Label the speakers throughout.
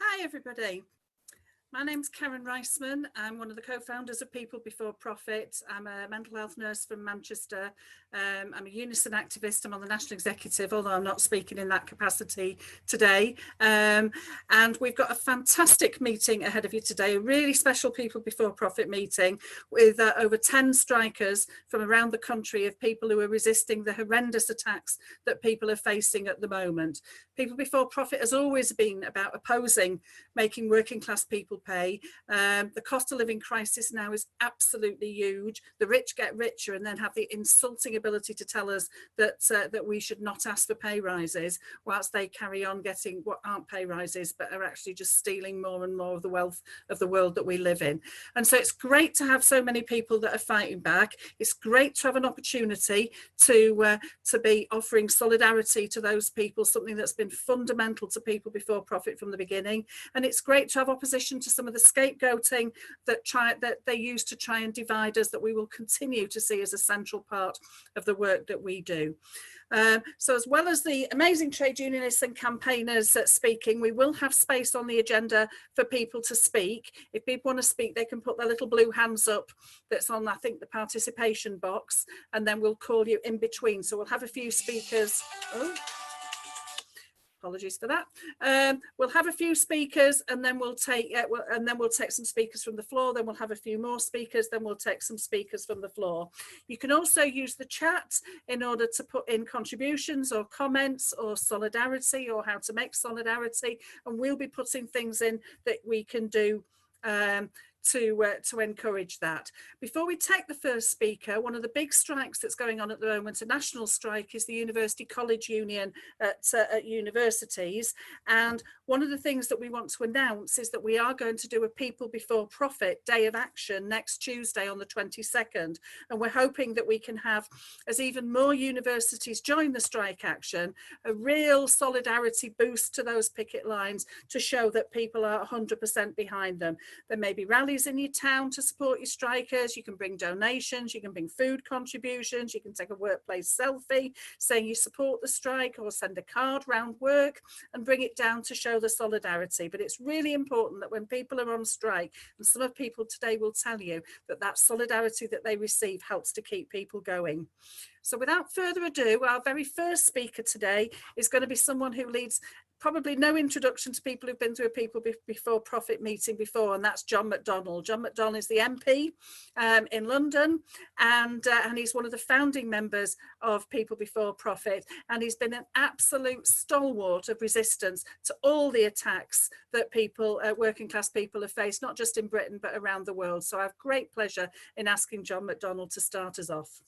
Speaker 1: Hi everybody, my name's Karen Reissmann. I'm one of the co-founders of People Before Profit. I'm a mental health nurse from Manchester. I'm a Unison activist. I'm on the national executive, although I'm not speaking in that capacity today. And we've got a fantastic meeting ahead of you today, a really special People Before Profit meeting with over 10 strikers from around the country of people who are resisting the horrendous attacks that people are facing at the moment. People Before Profit has always been about opposing making working class people pay. The cost of living crisis now is absolutely huge. The rich get richer and then have the insulting ability to tell us that that we should not ask for pay rises, whilst they carry on getting what aren't pay rises but are actually just stealing more and more of the wealth of the world that we live in. And so it's great to have so many people that are fighting back. It's great to have an opportunity to be offering solidarity to those people, something that's been fundamental to People Before Profit from the beginning. And it's great to have opposition to some of the scapegoating that they use to try and divide us, that we will continue to see as a central part of the work that we do. So as well as the amazing trade unionists and campaigners speaking, we will have space on the agenda for people to speak. If people want to speak, they can put their little blue hands up that's on, I think, the participation box, and then we'll call you in between. So we'll have a few speakers. Oh. Apologies for that. We'll have a few speakers, and then we'll take some speakers from the floor. Then we'll have a few more speakers. Then we'll take some speakers from the floor. You can also use the chat in order to put in contributions or comments or solidarity or how to make solidarity, and we'll be putting things in that we can do to encourage that. Before we take the first speaker, one of the big strikes that's going on at the moment, a national strike, is the University College Union at universities. And one of the things that we want to announce is that we are going to do a People Before Profit Day of Action next Tuesday on the 22nd. And we're hoping that we can have, as even more universities join the strike action, a real solidarity boost to those picket lines to show that people are 100% behind them. There may be rallies in your town to support your strikers. You can bring donations, you can bring food contributions, you can take a workplace selfie saying you support the strike, or send a card round work and bring it down to show the solidarity. But it's really important that when people are on strike, and some of people today will tell you that that solidarity that they receive helps to keep people going. So without further ado, our very first speaker today is going to be someone who leads probably no introduction to people who've been through a People Before Profit meeting before, and that's John McDonnell. John McDonnell is the MP in London, and he's one of the founding members of People Before Profit, and he's been an absolute stalwart of resistance to all the attacks that people, working class people, have faced, not just in Britain but around the world. So I have great pleasure in asking John McDonnell to start us off.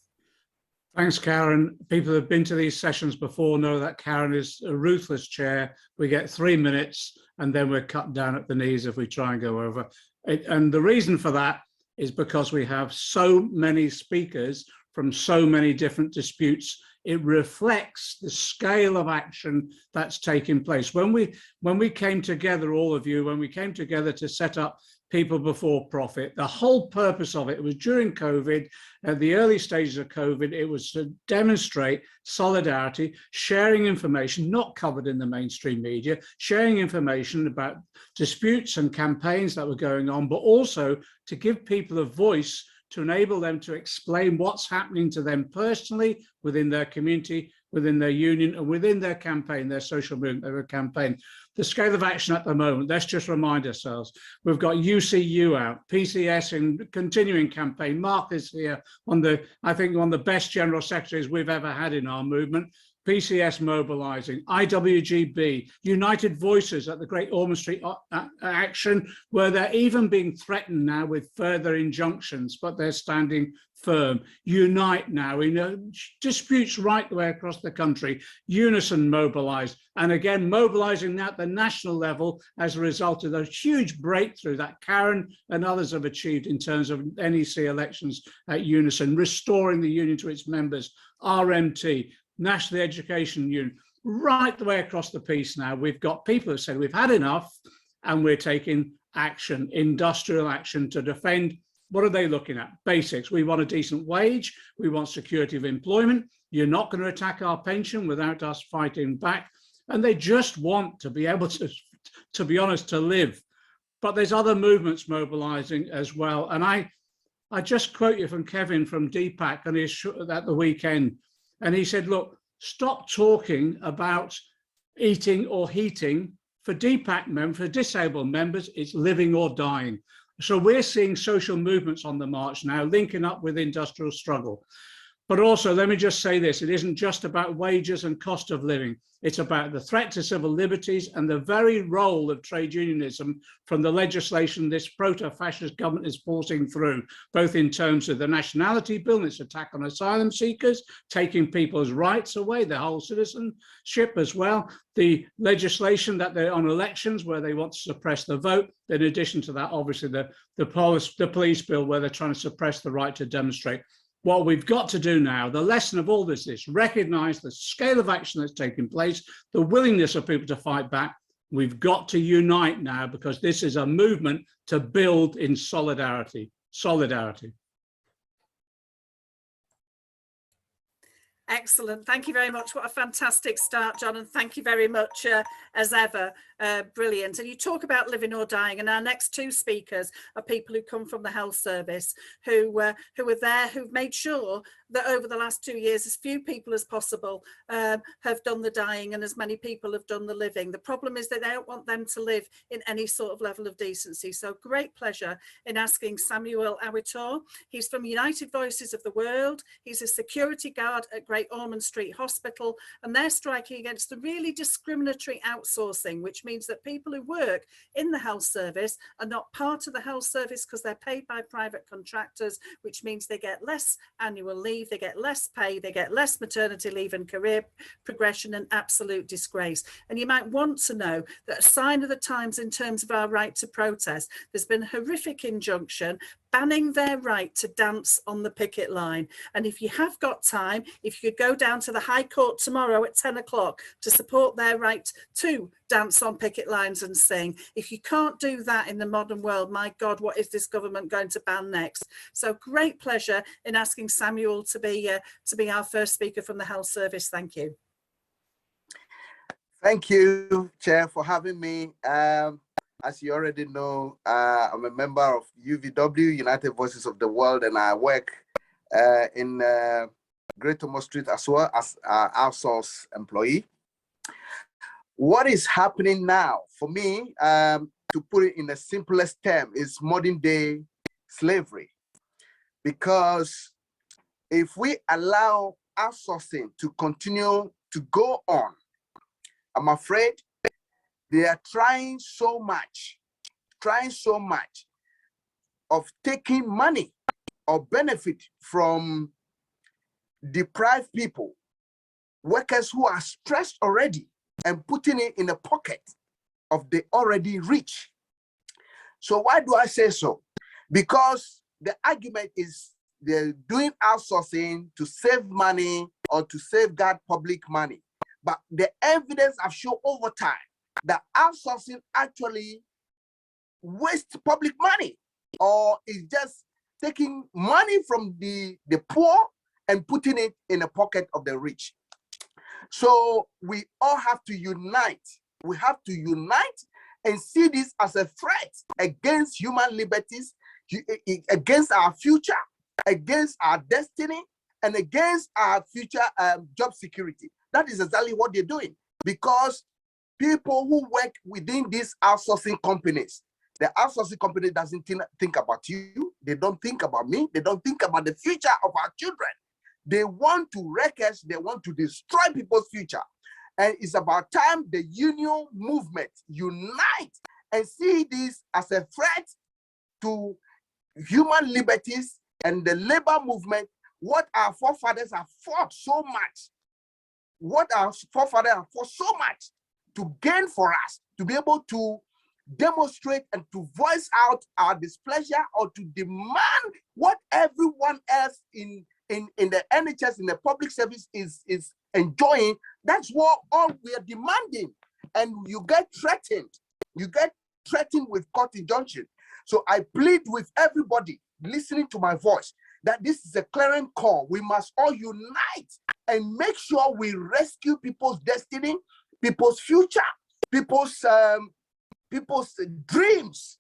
Speaker 2: Thanks, Karen. People who have been to these sessions before know that Karen is a ruthless chair. We get 3 minutes and then we're cut down at the knees if we try and go over. And the reason for that is because we have so many speakers from so many different disputes. It reflects the scale of action that's taking place. When we came together, all of you, when we came together to set up People Before Profit, the whole purpose of it was during COVID, at the early stages of COVID, it was to demonstrate solidarity, sharing information not covered in the mainstream media, sharing information about disputes and campaigns that were going on, but also to give people a voice to enable them to explain what's happening to them personally, within their community, within their union, and within their campaign, their social movement, their campaign. The scale of action at the moment, let's just remind ourselves, we've got UCU out, PCS in continuing campaign. Mark is here, I think one of the best general secretaries we've ever had in our movement. PCS mobilising, IWGB, United Voices at the Great Ormond Street action, where they're even being threatened now with further injunctions, but they're standing firm. Unite now, disputes right the way across the country. Unison mobilised, and again mobilising now at the national level as a result of the huge breakthrough that Karen and others have achieved in terms of NEC elections at Unison, restoring the union to its members. RMT, National Education Union, right the way across the piece now. We've got people who said we've had enough and we're taking action, industrial action to defend. What are they looking at? Basics. We want a decent wage. We want security of employment. You're not going to attack our pension without us fighting back. And they just want to be able to to be honest, to live. But there's other movements mobilizing as well. And I just quote you from Kevin from DPAC and his at the weekend. And he said, look, stop talking about eating or heating. For DPAC members, for disabled members, it's living or dying. So we're seeing social movements on the march now, linking up with industrial struggle. But also, let me just say this, it isn't just about wages and cost of living. It's about the threat to civil liberties and the very role of trade unionism from the legislation this proto-fascist government is forcing through, both in terms of the nationality bill and its attack on asylum seekers, taking people's rights away, their whole citizenship as well, the legislation that they're on elections where they want to suppress the vote. In addition to that, obviously, the police bill where they're trying to suppress the right to demonstrate. What we've got to do now, the lesson of all this is recognize the scale of action that's taking place, the willingness of people to fight back. We've got to unite now because this is a movement to build in solidarity. Solidarity.
Speaker 1: Excellent. Thank you very much. What a fantastic start, John. And thank you very much as ever. Brilliant. And you talk about living or dying. And our next two speakers are people who come from the health service, who are there, who've made sure that over the last 2 years, as few people as possible have done the dying and as many people have done the living. The problem is that they don't want them to live in any sort of level of decency. So great pleasure in asking Samuel Awitor. He's from United Voices of the World. He's a security guard at Great Ormond Street Hospital, and they're striking against the really discriminatory outsourcing, which means that people who work in the health service are not part of the health service because they're paid by private contractors, which means they get less annual leave, they get less pay, they get less maternity leave and career progression, and absolute disgrace. And you might want to know that a sign of the times in terms of our right to protest, there's been a horrific injunction banning their right to dance on the picket line. And if you have got time, if you could go down to the High Court tomorrow at 10 o'clock to support their right to dance on picket lines and sing. If you can't do that in the modern world, my God, what is this government going to ban next? So great pleasure in asking Samuel to be our first speaker from the health service. Thank you.
Speaker 3: Thank you, Chair, for having me. As you already know, I'm a member of UVW, United Voices of the World, and I work in Great Ormond Street as well as an outsourced employee. What is happening now, for me, to put it in the simplest term, is modern day slavery. Because if we allow outsourcing to continue to go on, I'm afraid they are trying so much of taking money or benefit from deprived people, workers who are stressed already, and putting it in the pocket of the already rich. So why do I say so? Because the argument is they're doing outsourcing to save money or to safeguard public money. But the evidence have shown over time that outsourcing actually wastes public money, or is just taking money from the poor and putting it in the pocket of the rich. So we all have to unite. We have to unite and see this as a threat against human liberties, against our future, against our destiny, and against our future job security. That is exactly what they're doing, because people who work within these outsourcing companies, the outsourcing company doesn't think about you. They don't think about me. They don't think about the future of our children. They want to wreck us. They want to destroy people's future. And it's about time the union movement unite and see this as a threat to human liberties and the labor movement. What our forefathers have fought so much, to gain for us, to be able to demonstrate and to voice out our displeasure or to demand what everyone else in the NHS, in the public service is enjoying. That's what all we are demanding. And you get threatened. You get threatened with court injunction. So I plead with everybody listening to my voice that this is a clarion call. We must all unite and make sure we rescue people's destiny, people's future, people's people's dreams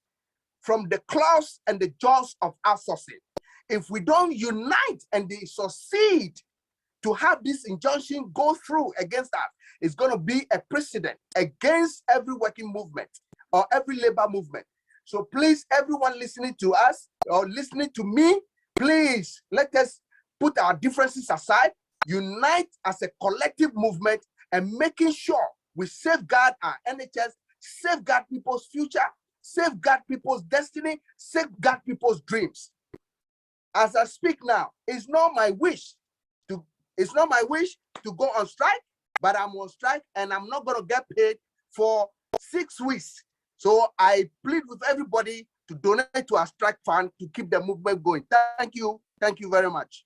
Speaker 3: from the claws and the jaws of outsourcing. If we don't unite and they succeed to have this injunction go through against us, it's going to be a precedent against every working movement or every labor movement. So please, everyone listening to us or listening to me, please let us put our differences aside, unite as a collective movement, and making sure we safeguard our NHS, safeguard people's future, safeguard people's destiny, safeguard people's dreams. As I speak now, it's not my wish to go on strike, but I'm on strike and I'm not going to get paid for 6 weeks. So I plead with everybody to donate to our strike fund to keep the movement going. Thank you. Thank you very much.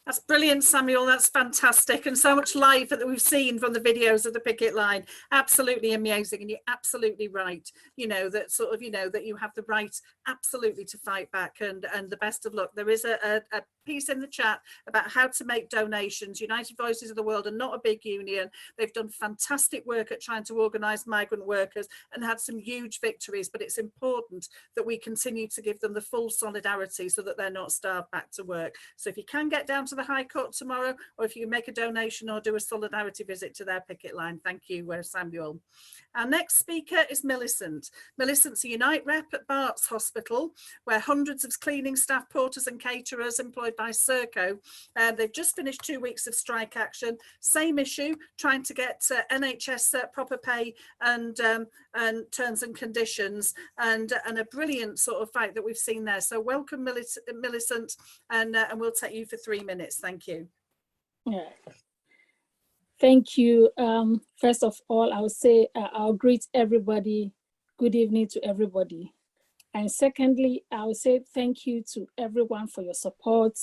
Speaker 1: That's brilliant, Samuel. That's fantastic. And so much live that we've seen from the videos of the picket line. Absolutely amazing. And you're absolutely right. You know, that sort of, you know, that you have the right absolutely to fight back, and the best of luck. There is a piece in the chat about how to make donations. United Voices of the World are not a big union. They've done fantastic work at trying to organise migrant workers and had some huge victories, but it's important that we continue to give them the full solidarity so that they're not starved back to work. So if you can get down to the High Court tomorrow, or if you can make a donation or do a solidarity visit to their picket line. Thank you, Samuel. Our next speaker is Millicent. Millicent's a Unite rep at Bart's Hospital, where hundreds of cleaning staff, porters and caterers employed by Serco, they've just finished 2 weeks of strike action. Same issue, trying to get NHS proper pay and terms and conditions, and a brilliant sort of fight that we've seen there. So welcome, Millicent, and we'll take you for 3 minutes. Thank you.
Speaker 4: Yeah. Thank you. First of all, I would say I'll greet everybody. Good evening to everybody. And secondly, I would say thank you to everyone for your support.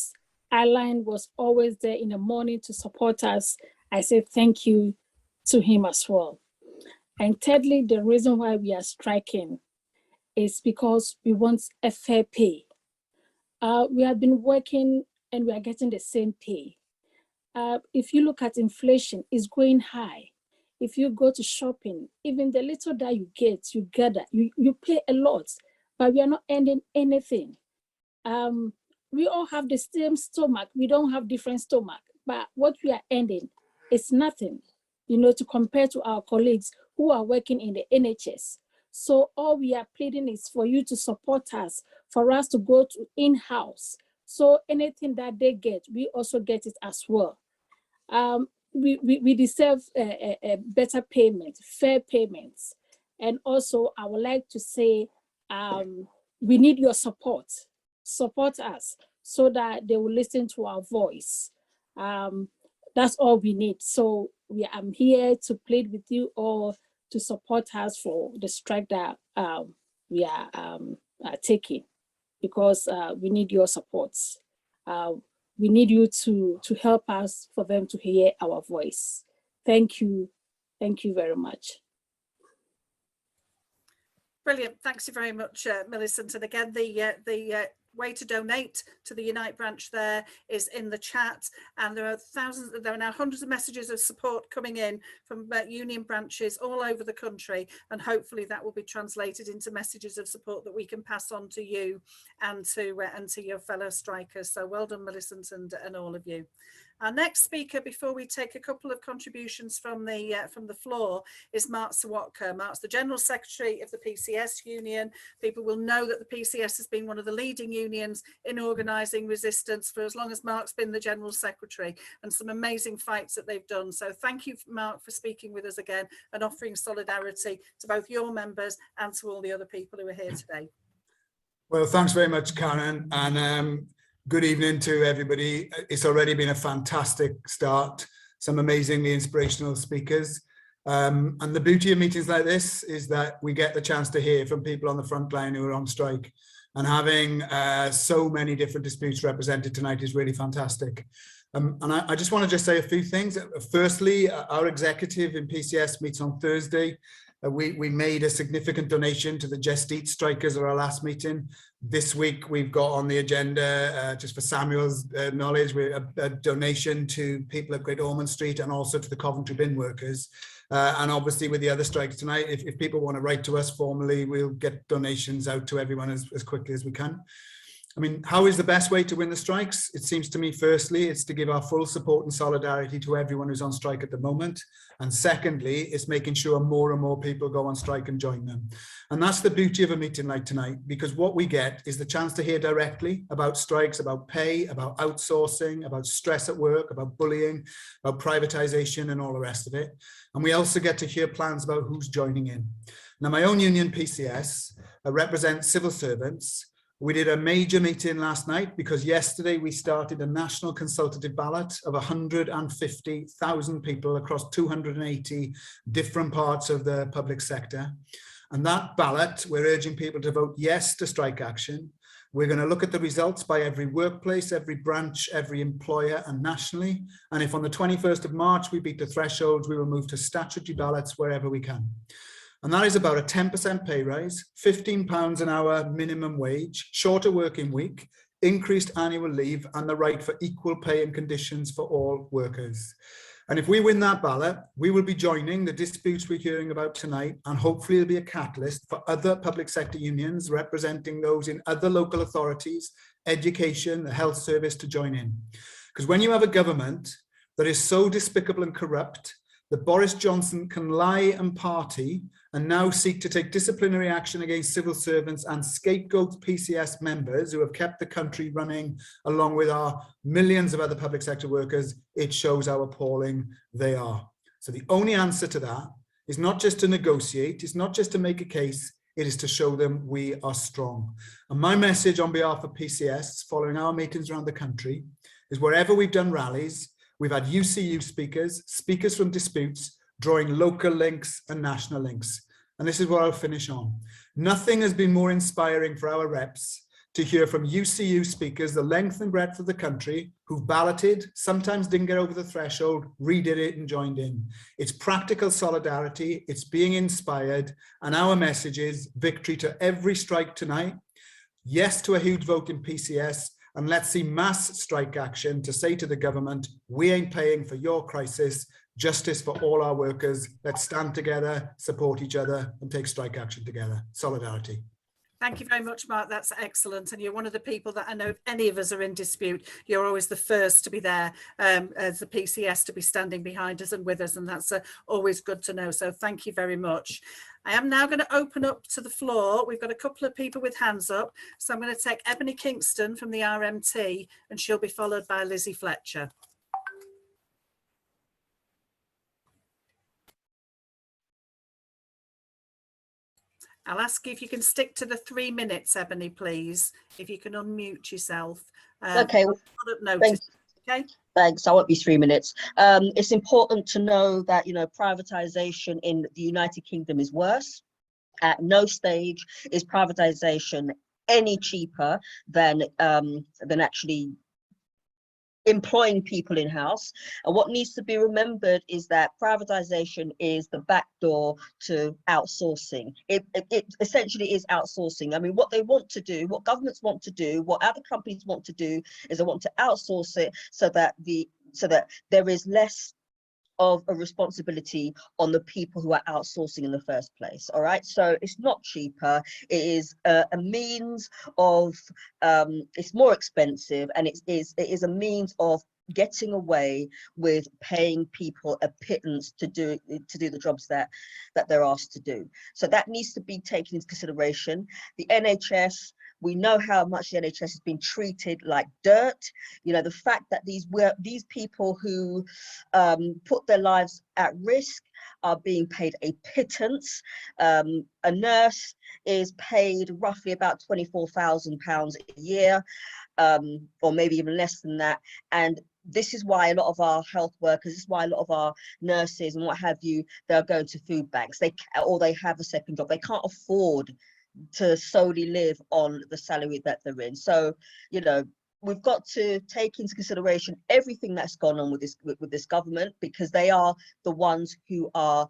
Speaker 4: Alan was always there in the morning to support us. I say thank you to him as well. And thirdly, the reason why we are striking is because we want a fair pay. We have been working and we are getting the same pay. If you look at inflation, it's going high. If you go to shopping, even the little that you get, you gather, you pay a lot, but we are not earning anything. We all have the same stomach. We don't have different stomach, but what we are earning is nothing, you know, to compare to our colleagues who are working in the NHS. So all we are pleading is for you to support us, for us to go to in-house. So anything that they get, we also get it as well. We deserve a better payment, fair payments. And also I would like to say, we need your support. Support us so that they will listen to our voice. That's all we need. So I'm here to plead with you all to support us for the strike that we are taking, because we need your support. We need you to help us for them to hear our voice. Thank you. Thank you very much.
Speaker 1: Brilliant. Thanks very much, Millicent. And again, the way to donate to the Unite branch there is in the chat, and there are now hundreds of messages of support coming in from union branches all over the country, and hopefully that will be translated into messages of support that we can pass on to you and to your fellow strikers. So well done, Millicent, and all of you. Our next speaker, before we take a couple of contributions from the floor, is Mark Serwotka. Mark's the General Secretary of the PCS union. People will know that the PCS has been one of the leading unions in organising resistance for as long as Mark's been the General Secretary, and some amazing fights that they've done. So thank you, Mark, for speaking with us again and offering solidarity to both your members and to all the other people who are here today.
Speaker 5: Well, thanks very much, Karen, and good evening to everybody. It's already been a fantastic start, some amazingly inspirational speakers. And the beauty of meetings like this is that we get the chance to hear from people on the front line who are on strike, and having so many different disputes represented tonight is really fantastic. And I just want to say a few things. Firstly, our executive in PCS meets on Thursday We made a significant donation to the Just Eat strikers at our last meeting. This week we've got on the agenda, just for Samuel's knowledge, a donation to people at Great Ormond Street and also to the Coventry bin workers. And obviously with the other strikes tonight, if people want to write to us formally, we'll get donations out to everyone as quickly as we can. I mean, how is the best way to win the strikes? It seems to me, firstly, it's to give our full support and solidarity to everyone who's on strike at the moment. And secondly, it's making sure more and more people go on strike and join them. And that's the beauty of a meeting like tonight, because what we get is the chance to hear directly about strikes, about pay, about outsourcing, about stress at work, about bullying, about privatization and all the rest of it. And we also get to hear plans about who's joining in. Now, my own union, PCS, represents civil servants. We did a major meeting last night because yesterday we started a national consultative ballot of 150,000 people across 280 different parts of the public sector. And that ballot, we're urging people to vote yes to strike action. We're going to look at the results by every workplace, every branch, every employer and nationally. And if on the 21st of March we beat the thresholds, we will move to statutory ballots wherever we can. And that is about a 10% pay rise, £15 an hour minimum wage, shorter working week, increased annual leave, and the right for equal pay and conditions for all workers. And if we win that ballot, we will be joining the disputes we're hearing about tonight, and hopefully it'll be a catalyst for other public sector unions representing those in other local authorities, education, the health service to join in. Because when you have a government that is so despicable and corrupt that Boris Johnson can lie and party and now seek to take disciplinary action against civil servants and scapegoat PCS members who have kept the country running along with our millions of other public sector workers, it shows how appalling they are. So the only answer to that is not just to negotiate, it's not just to make a case, it is to show them we are strong. And my message on behalf of PCS, following our meetings around the country, is wherever we've done rallies, we've had UCU speakers, speakers from disputes, drawing local links and national links. And this is what I'll finish on. Nothing has been more inspiring for our reps to hear from UCU speakers the length and breadth of the country who've balloted, sometimes didn't get over the threshold, redid it and joined in. It's practical solidarity, it's being inspired, and our message is victory to every strike tonight, yes to a huge vote in PCS, and let's see mass strike action to say to the government, we ain't paying for your crisis, justice for all our workers. Let's stand together, support each other and take strike action together. Solidarity.
Speaker 1: Thank you very much, Mark. That's excellent. And you're one of the people that I know if any of us are in dispute, you're always the first to be there as the PCS to be standing behind us and with us. And that's always good to know. So thank you very much. I am now going to open up to the floor. We've got a couple of people with hands up. So I'm going to take Ebony Kingston from the RMT and she'll be followed by Lizzie Fletcher. I'll ask you if you can stick to the 3 minutes, Ebony, please. If you can unmute yourself.
Speaker 6: Okay.
Speaker 1: Notice. Okay.
Speaker 6: Thanks. I won't be 3 minutes. It's important to know that, you know, privatization in the United Kingdom is worse. At no stage is privatization any cheaper than actually employing people in-house. And what needs to be remembered is that privatization is the back door to outsourcing. It essentially is outsourcing. I mean, what they want to do, what governments want to do, what other companies want to do is they want to outsource it so that there is less of a responsibility on the people who are outsourcing in the first place. All right, so it's not cheaper, it is a means of it's more expensive, and it is a means of getting away with paying people a pittance to do the jobs that they're asked to do. So that needs to be taken into consideration. The NHS, we know how much the NHS has been treated like dirt. You know, the fact that these people who put their lives at risk are being paid a pittance. A nurse is paid roughly about £24,000 a year, or maybe even less than that. And this is why a lot of our health workers, this is why a lot of our nurses and what have you, they're going to food banks. They have a second job. They can't afford to solely live on the salary that they're in. So, you know, we've got to take into consideration everything that's gone on with this government, because they are the ones who are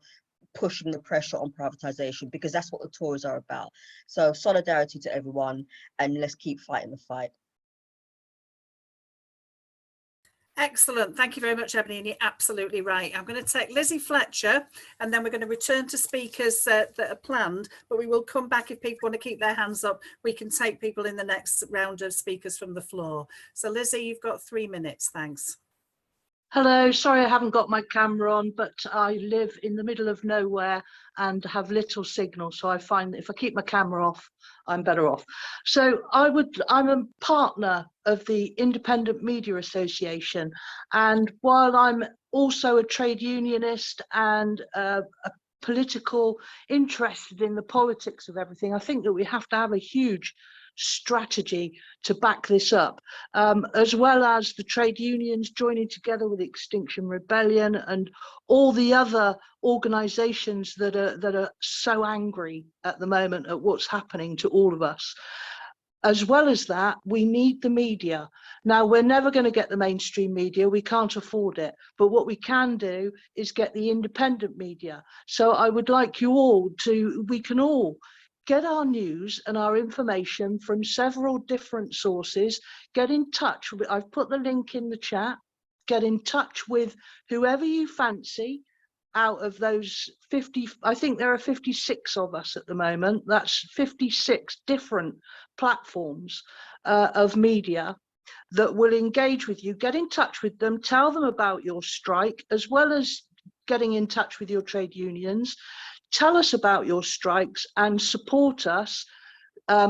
Speaker 6: pushing the pressure on privatisation, because that's what the Tories are about. So solidarity to everyone, and let's keep fighting the fight.
Speaker 1: Excellent. Thank you very much, Ebony. And you're absolutely right. I'm going to take Lizzie Fletcher, and then we're going to return to speakers that are planned, but we will come back if people want to keep their hands up. We can take people in the next round of speakers from the floor. So Lizzie, you've got 3 minutes. Thanks.
Speaker 7: Hello, sorry I haven't got my camera on, but I live in the middle of nowhere and have little signal, so I find that if I keep my camera off, I'm better off. So I'm a partner of the Independent Media Association, and while I'm also a trade unionist and a political interested in the politics of everything, I think that we have to have a huge strategy to back this up, as well as the trade unions joining together with Extinction Rebellion and all the other organisations that are so angry at the moment at what's happening to all of us. As well as that, we need the media. Now, we're never going to get the mainstream media, we can't afford it, but what we can do is get the independent media. So I would like you all to, we can all get our news and our information from several different sources. Get in touch with, I've put the link in the chat, get in touch with whoever you fancy out of those 50, I think there are 56 of us at the moment. That's 56 different platforms of media that will engage with you. Get in touch with them, tell them about your strike, as well as getting in touch with your trade unions. Tell us about your strikes and support us.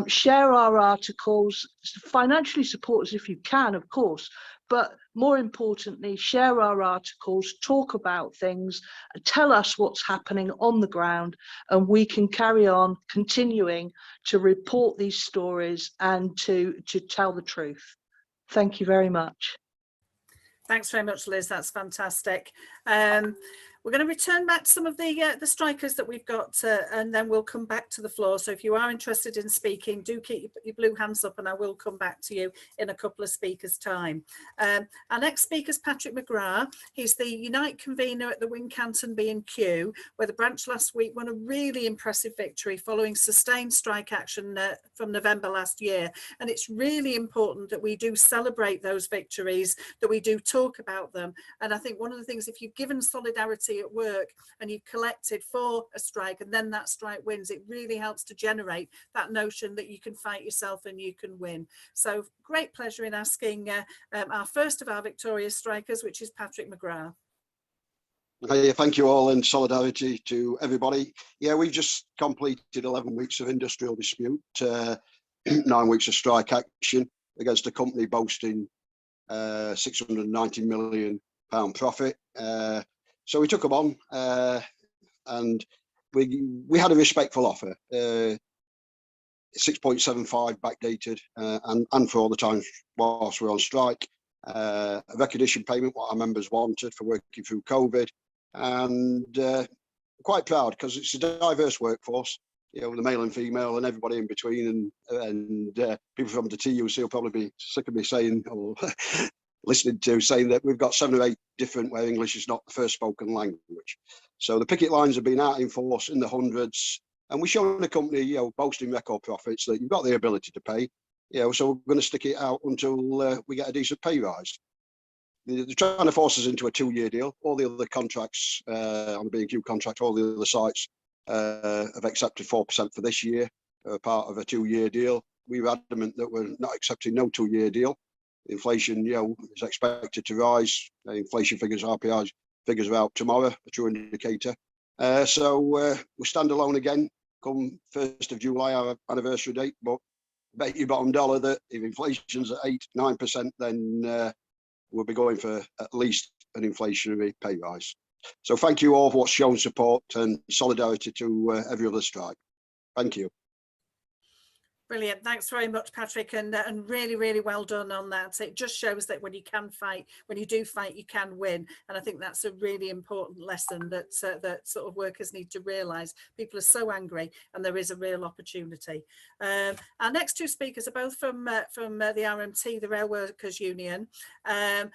Speaker 7: Share our articles, financially support us if you can, of course, but more importantly, share our articles, talk about things, tell us what's happening on the ground, and we can carry on continuing to report these stories and to tell the truth. Thank you very much.
Speaker 1: Thanks very much, Liz. That's fantastic. We're going to return back to some of the strikers that we've got, and then we'll come back to the floor. So if you are interested in speaking, do keep your blue hands up, and I will come back to you in a couple of speakers' time. Our next speaker is Patrick McGrath. He's the Unite convener at the Wincanton B&Q, where the branch last week won a really impressive victory following sustained strike action from November last year. And it's really important that we do celebrate those victories, that we do talk about them. And I think one of the things, if you've given solidarity at work and you've collected for a strike and then that strike wins, it really helps to generate that notion that you can fight yourself and you can win. So great pleasure in asking our first of our victorious strikers, which is Patrick McGrath.
Speaker 8: Hey, thank you all, in solidarity to everybody. Yeah, we've just completed 11 weeks of industrial dispute, 9 weeks of strike action against a company boasting £690 million profit. So we took them on, and we had a respectful offer, 6.75 backdated, and for all the times whilst we're on strike, a recognition payment, what our members wanted for working through COVID, and quite proud because it's a diverse workforce, you know, the male and female and everybody in between, and people from the TUC will probably be sick of me saying, or listening to, saying that we've got 7 or 8 different where English is not the first spoken language. So the picket lines have been out in force in the hundreds, and we show the company, you know, boasting record profits, that you've got the ability to pay, you know, so we're going to stick it out until we get a decent pay rise. They're trying to force us into a 2-year deal. All the other contracts on the B&Q contract, all the other sites have accepted 4% for this year, part of a 2-year deal. We were adamant that we're not accepting no 2-year deal. Inflation, you know, is expected to rise. Inflation figures, RPI figures are out tomorrow, a true indicator. So we stand alone again come 1st of July, our anniversary date. But bet your bottom dollar that if inflation's at 8-9%, then we'll be going for at least an inflationary pay rise. So thank you all for what's shown support and solidarity to every other strike. Thank you.
Speaker 1: Brilliant. Thanks very much, Patrick, and really, really well done on that. It just shows that when you can fight, when you do fight, you can win. And I think that's a really important lesson that that sort of workers need to realise. People are so angry, and there is a real opportunity. Our next two speakers are both from the RMT, the Rail Workers Union, and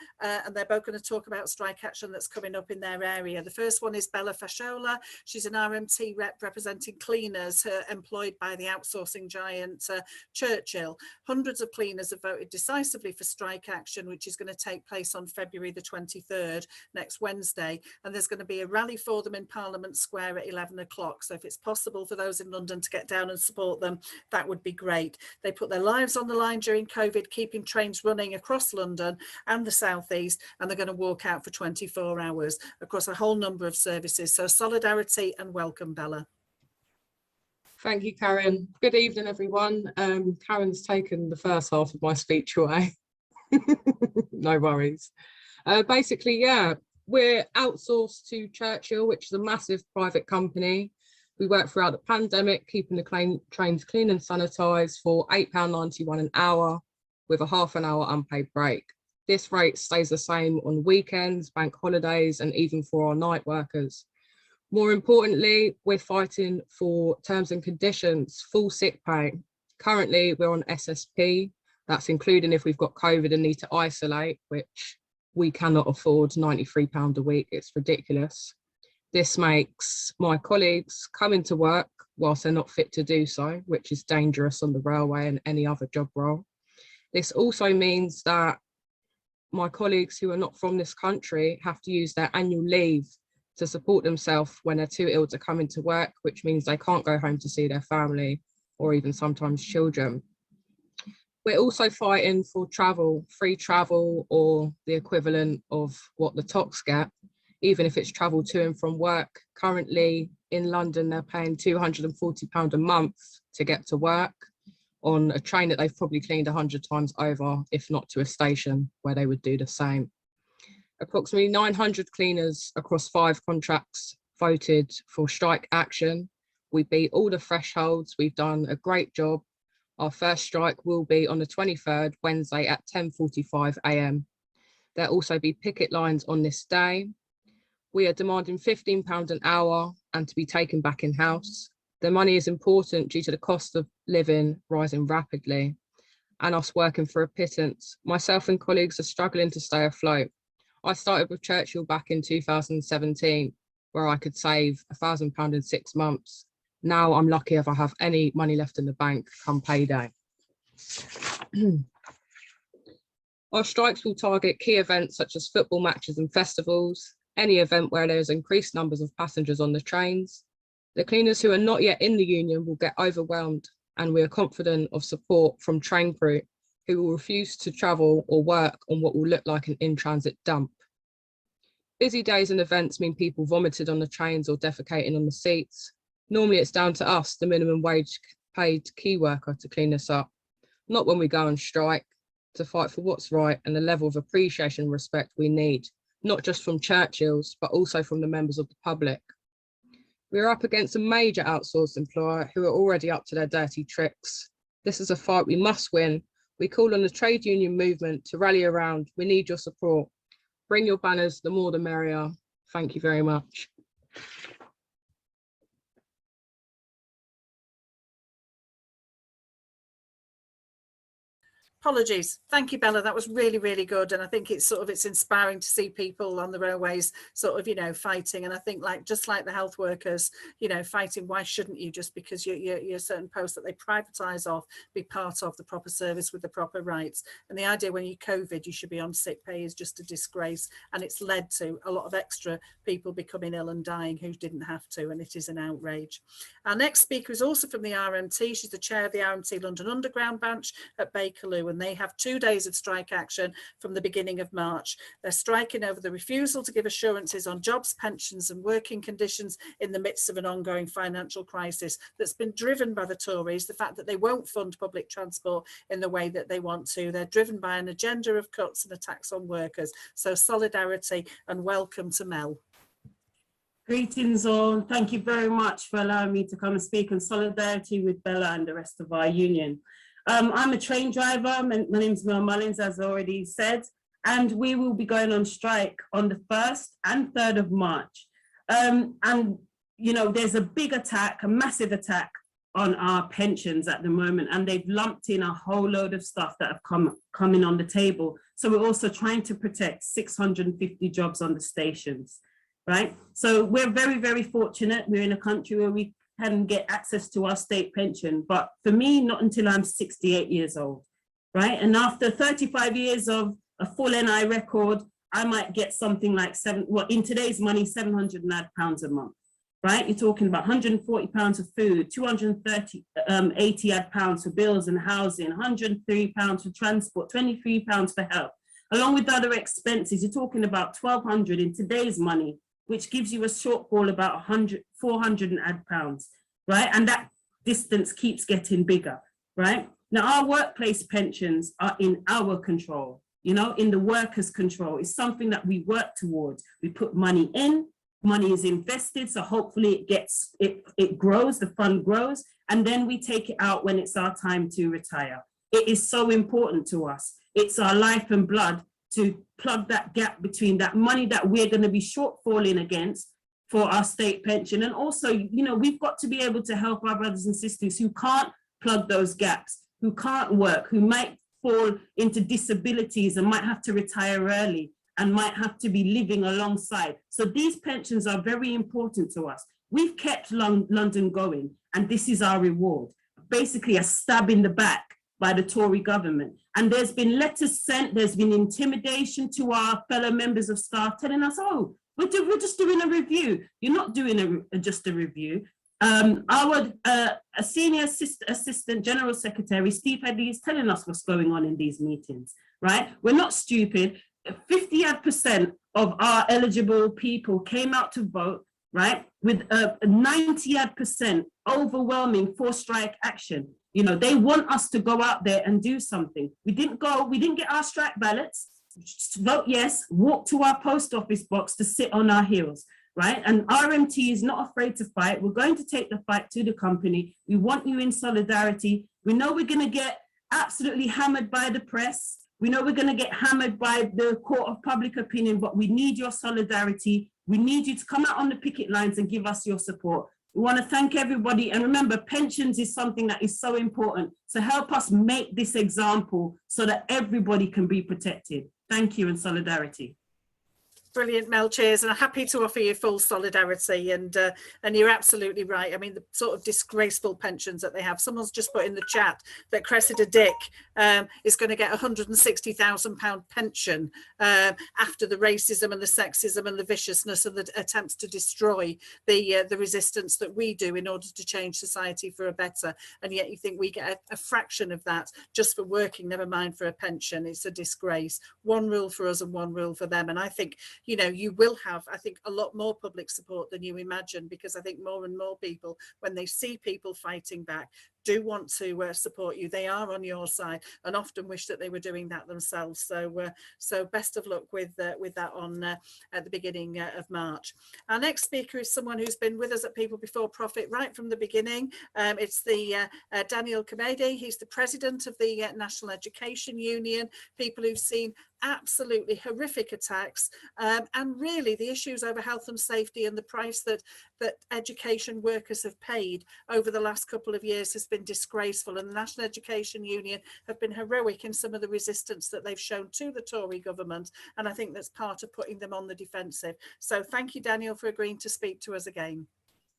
Speaker 1: they're both going to talk about strike action that's coming up in their area. The first one is Bella Fasciola. She's an RMT rep representing cleaners employed by the outsourcing giant Churchill. Hundreds of cleaners have voted decisively for strike action, which is going to take place on February the 23rd, next Wednesday, and there's going to be a rally for them in Parliament Square at 11 o'clock. So if it's possible for those in London to get down and support them, that would be great. They put their lives on the line during COVID, keeping trains running across London and the South East, and they're going to walk out for 24 hours across a whole number of services. So solidarity and welcome, Bella.
Speaker 9: Thank you, Karen. Good evening, everyone. Karen's taken the first half of my speech away. No worries. Basically, yeah, we're outsourced to Churchill, which is a massive private company. We work throughout the pandemic, keeping the trains clean and sanitised for £8.91 an hour with a half an hour unpaid break. This rate stays the same on weekends, bank holidays, and even for our night workers. More importantly, we're fighting for terms and conditions, full sick pay. Currently, we're on SSP. That's including if we've got COVID and need to isolate, which we cannot afford £93 a week. It's ridiculous. This makes my colleagues come into work whilst they're not fit to do so, which is dangerous on the railway and any other job role. This also means that my colleagues who are not from this country have to use their annual leave to support themselves when they're too ill to come into work, which means they can't go home to see their family or even sometimes children. We're also fighting for travel, free travel, or the equivalent of what the TOCs get, even if it's travel to and from work. Currently in London, they're paying £240 a month to get to work on a train that they've probably cleaned 100 times over, if not to a station where they would do the same. Approximately 900 cleaners across 5 contracts voted for strike action. We beat all the thresholds. We've done a great job. Our first strike will be on the 23rd, Wednesday at 10:45 a.m. There'll also be picket lines on this day. We are demanding £15 an hour and to be taken back in-house. The money is important due to the cost of living rising rapidly and us working for a pittance. Myself and colleagues are struggling to stay afloat. I started with Churchill back in 2017, where I could save £1,000 in 6 months. Now I'm lucky if I have any money left in the bank come payday. Our strikes will target key events such as football matches and festivals, any event where there's increased numbers of passengers on the trains. The cleaners who are not yet in the union will get overwhelmed, and we are confident of support from train crew who will refuse to travel or work on what will look like an in-transit dump. Busy days and events mean people vomited on the trains or defecating on the seats. Normally it's down to us, the minimum wage paid key worker, to clean this up, not when we go on strike, to fight for what's right and the level of appreciation and respect we need, not just from Churchill's, but also from the members of the public. We're up against a major outsourced employer who are already up to their dirty tricks. This is a fight we must win. We call on the trade union movement to rally around. We need your support. Bring your banners, the more the merrier. Thank you very much.
Speaker 1: Apologies. Thank you, Bella. That was really, really good. And I think it's it's inspiring to see people on the railways fighting. And I think just like the health workers, fighting, why shouldn't you, just because you're certain posts that they privatise off, be part of the proper service with the proper rights. And the idea when you COVID, you should be on sick pay is just a disgrace. And it's led to a lot of extra people becoming ill and dying who didn't have to. And it is an outrage. Our next speaker is also from the RMT. She's the chair of the RMT London Underground branch at Bakerloo. And they have 2 days of strike action from the beginning of March. They're striking over the refusal to give assurances on jobs, pensions and working conditions in the midst of an ongoing financial crisis that's been driven by the Tories, the fact that they won't fund public transport in the way that they want to. They're driven by an agenda of cuts and attacks on workers. So solidarity and welcome to Mel.
Speaker 10: Greetings all. Thank you very much for allowing me to come and speak in solidarity with Bella and the rest of our union. I'm a train driver. My name is Mel Mullins, as already said, and we will be going on strike on the 1st and 3rd of March. And, you know, there's a big attack, a massive attack on our pensions at the moment, and they've lumped in a whole load of stuff that have come in on the table. So we're also trying to protect 650 jobs on the stations, right? So we're very, very fortunate. We're in a country where we can get access to our state pension, but for me, not until I'm 68 years old, right? And after 35 years of a full NI record, I might get something like in today's money, £700 a month. Right, you're talking about £140 for food, 280 pounds for bills and housing, £103 for transport, £23 for health, along with other expenses. You're talking about £1,200 in today's money, which gives you a shortfall about £400, right? And that distance keeps getting bigger, right? Now, our workplace pensions are in our control, you know, in the workers' control. It's something that we work towards. We put money in. Money is invested, so hopefully it grows, the fund grows, and then we take it out when it's our time to retire. It is so important to us. It's our life and blood to plug that gap between that money that we're going to be shortfalling against for our state pension. And also, you know, we've got to be able to help our brothers and sisters who can't plug those gaps, who can't work, who might fall into disabilities and might have to retire early, and might have to be living alongside. So these pensions are very important to us. We've kept London going, and this is our reward. Basically a stab in the back by the Tory government. And there's been letters sent, there's been intimidation to our fellow members of staff telling us, oh, we're just doing a review. You're not doing just a review. Our senior assistant general secretary, Steve Headley, is telling us what's going on in these meetings, right? We're not stupid. 50% of our eligible people came out to vote, right, with 90% overwhelming for strike action. You know, they want us to go out there and do something. We didn't get our strike ballots, vote yes, walk to our post office box to sit on our heels, right? And RMT is not afraid to fight. We're going to take the fight to the company. We want you in solidarity. We know we're going to get absolutely hammered by the press. We know we're going to get hammered by the court of public opinion, but we need your solidarity. We need you to come out on the picket lines and give us your support. We want to thank everybody. And remember, pensions is something that is so important. So help us make this example so that everybody can be protected. Thank you, and solidarity.
Speaker 1: Brilliant, Mel. Cheers, and I'm happy to offer you full solidarity. And you're absolutely right. I mean, the sort of disgraceful pensions that they have. Someone's just put in the chat that Cressida Dick is going to get £160,000 pension after the racism and the sexism and the viciousness and the attempts to destroy the resistance that we do in order to change society for a better. And yet you think we get a fraction of that just for working, never mind for a pension. It's a disgrace. One rule for us and one rule for them. And I think, you know, you will have, I think, a lot more public support than you imagine, because I think more and more people, when they see people fighting back, do want to support you. They are on your side and often wish that they were doing that themselves. So best of luck with that on at the beginning of March. Our next speaker is someone who's been with us at People Before Profit right from the beginning. It's the Daniel Povey. He's the president of the National Education Union. People who've seen absolutely horrific attacks and really the issues over health and safety and the price that education workers have paid over the last couple of years has been disgraceful, and the National Education Union have been heroic in some of the resistance that they've shown to the Tory government, and I think that's part of putting them on the defensive. So thank you, Daniel, for agreeing to speak to us again.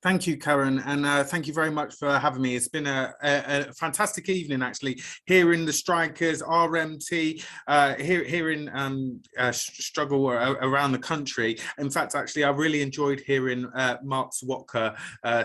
Speaker 11: Thank you, Karen, and thank you very much for having me. It's been a fantastic evening, actually, hearing the strikers, RMT, hearing struggle around the country. In fact, actually, I really enjoyed hearing Mark Serwotka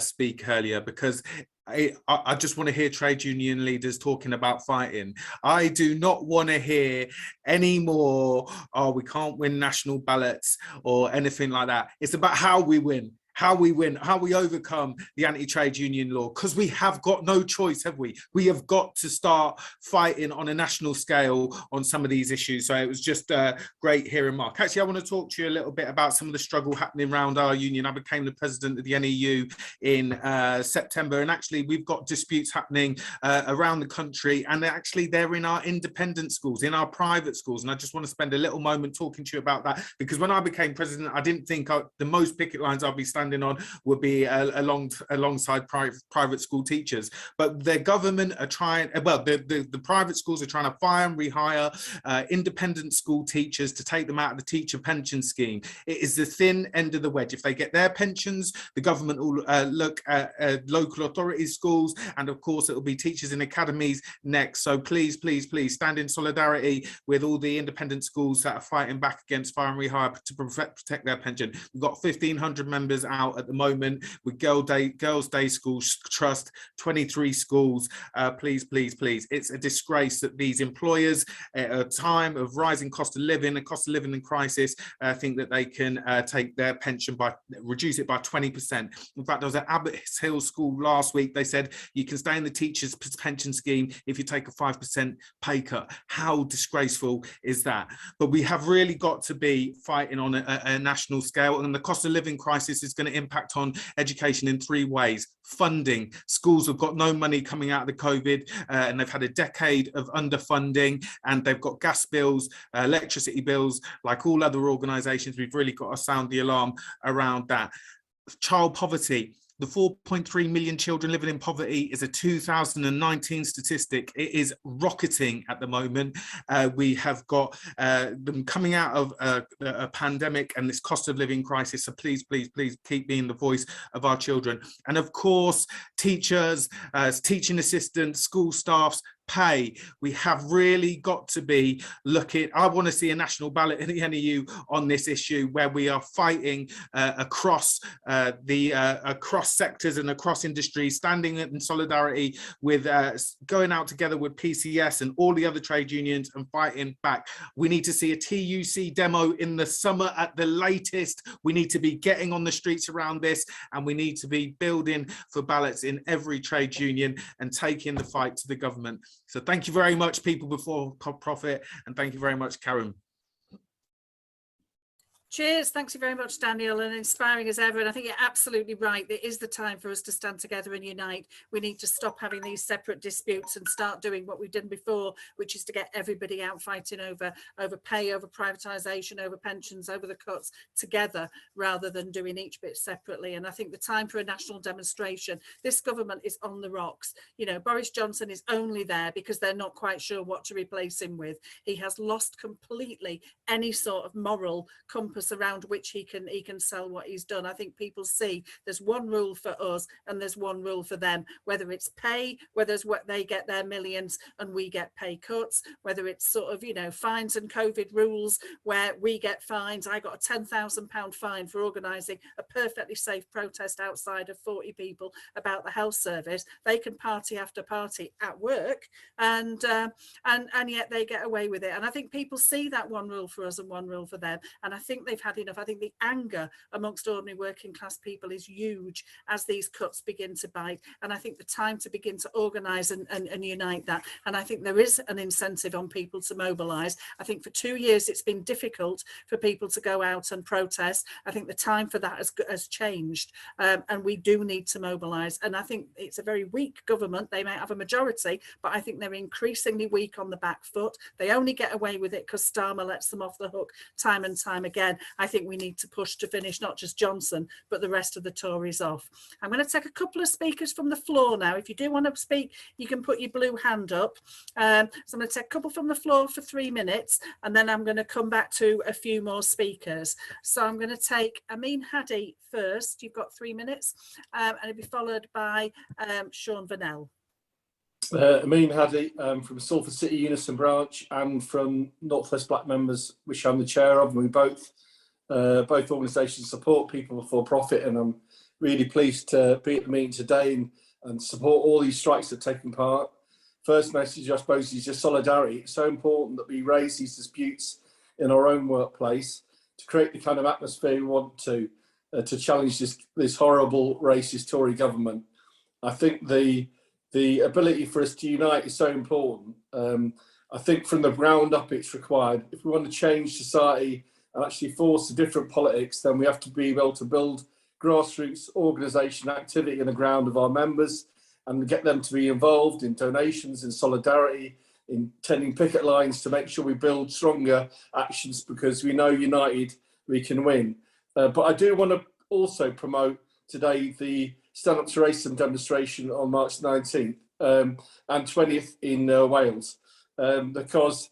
Speaker 11: speak earlier, because I just want to hear trade union leaders talking about fighting. I do not want to hear any more, oh, we can't win national ballots or anything like that. It's about how we win. how we win, how we overcome the anti-trade union law, because we have got no choice, have we? We have got to start fighting on a national scale on some of these issues. So it was just great hearing Mark. Actually, I want to talk to you a little bit about some of the struggle happening around our union. I became the president of the NEU in September, and actually we've got disputes happening around the country, and actually they're in our independent schools, in our private schools. And I just want to spend a little moment talking to you about that, because when I became president, I didn't think the most picket lines I'll be standing on would be alongside private school teachers, but the government are trying, well, the private schools are trying to fire and rehire independent school teachers to take them out of the teacher pension scheme. It is the thin end of the wedge. If they get their pensions, the government will look at local authority schools, and of course it will be teachers in academies next. So please, please, please stand in solidarity with all the independent schools that are fighting back against fire and rehire to protect their pension. We've got 1,500 members out at the moment with Girls' Day Schools Trust, 23 schools. Please, please, please. It's a disgrace that these employers at a time of rising cost of living, and crisis, think that they can take their pension reduce it by 20%. In fact, I was at Abbott Hill School last week. They said you can stay in the teachers' pension scheme if you take a 5% pay cut. How disgraceful is that? But we have really got to be fighting on a national scale, and the cost of living crisis is going to impact on education in 3 ways. Funding. Schools have got no money coming out of the COVID, and they've had a decade of underfunding, and they've got gas bills, electricity bills. Like all other organisations, we've really got to sound the alarm around that. Child poverty. The 4.3 million children living in poverty is a 2019 statistic. It is rocketing at the moment. We have got them coming out of a pandemic and this cost of living crisis. So please, please, please keep being the voice of our children. And of course, teachers, teaching assistants, school staffs, pay. We have really got to be looking. I want to see a national ballot in the NEU on this issue, where we are fighting across sectors and across industries, standing in solidarity with going out together with PCS and all the other trade unions and fighting back. We need to see a TUC demo in the summer at the latest. We need to be getting on the streets around this, and we need to be building for ballots in every trade union and taking the fight to the government. So thank you very much, People Before Profit, and thank you very much, Karen.
Speaker 1: Cheers. Thanks you very much, Daniel, and inspiring as ever. And I think you're absolutely right. It is the time for us to stand together and unite. We need to stop having these separate disputes and start doing what we've done before, which is to get everybody out fighting over pay, over privatisation, over pensions, over the cuts together, rather than doing each bit separately. And I think the time for a national demonstration, this government is on the rocks. You know, Boris Johnson is only there because they're not quite sure what to replace him with. He has lost completely any sort of moral compass around which he can sell what he's done. I think people see there's one rule for us and there's one rule for them, whether it's pay, whether it's what they get their millions and we get pay cuts, whether it's sort of, you know, fines and COVID rules where we get fines. I got a £10,000 fine for organising a perfectly safe protest outside of 40 people about the health service. They can party after party at work, and yet they get away with it. And I think people see that one rule for us and one rule for them, and I think they've had enough. I think the anger amongst ordinary working class people is huge as these cuts begin to bite, and I think the time to begin to organise and unite that. And I think there is an incentive on people to mobilise. I think for 2 years it's been difficult for people to go out and protest. I think the time for that has changed, and we do need to mobilise. And I think it's a very weak government. They may have a majority, but I think they're increasingly weak on the back foot. They only get away with it because Starmer lets them off the hook time and time again. I think we need to push to finish not just Johnson, but the rest of the Tories off. I'm going to take a couple of speakers from the floor now. If you do want to speak, you can put your blue hand up. So I'm going to take a couple from the floor for 3 minutes, and then I'm going to come back to a few more speakers. So I'm going to take Amin Hadi first. You've got 3 minutes, and it'll be followed by Sean Vanell.
Speaker 12: Amin Hadi from Salford City Unison branch, and from Northwest Black Members, which I'm the chair of. And we both organisations support People Before Profit, and I'm really pleased to be at the meeting today and support all these strikes that are taking part. First message, I suppose, is just solidarity. It's so important that we raise these disputes in our own workplace to create the kind of atmosphere we want to to challenge this horrible racist Tory government. I think the ability for us to unite is so important. I think from the ground up it's required. If we want to change society and actually force a different politics, then we have to be able to build grassroots organisation activity in the ground of our members and get them to be involved in donations, in solidarity, in tending picket lines to make sure we build stronger actions, because we know united we can win. But I do want to also promote today the Stand Up to Racism demonstration on March 19th and 20th in Wales, because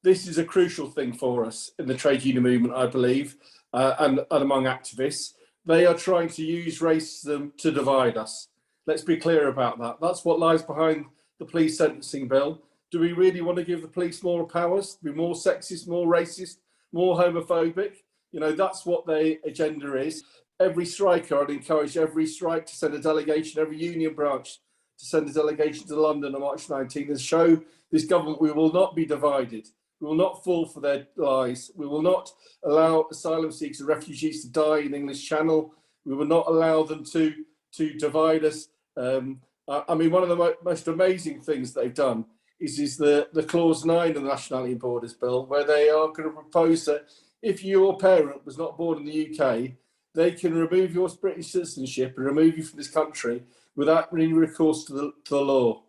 Speaker 12: this is a crucial thing for us in the trade union movement, I believe, and among activists. They are trying to use racism to divide us. Let's be clear about that. That's what lies behind the police sentencing bill. Do we really want to give the police more powers, be more sexist, more racist, more homophobic? You know, that's what their agenda is. Every striker, I'd encourage every strike to send a delegation, every union branch to send a delegation to London on March 19th and show this government we will not be divided. We will not fall for their lies. We will not allow asylum seekers and refugees to die in the English Channel. We will not allow them to divide us. I mean, one of the most amazing things they've done is the clause 9 of the Nationality and Borders Bill, where they are going to propose that if your parent was not born in the UK, they can remove your British citizenship and remove you from this country without any recourse to the law.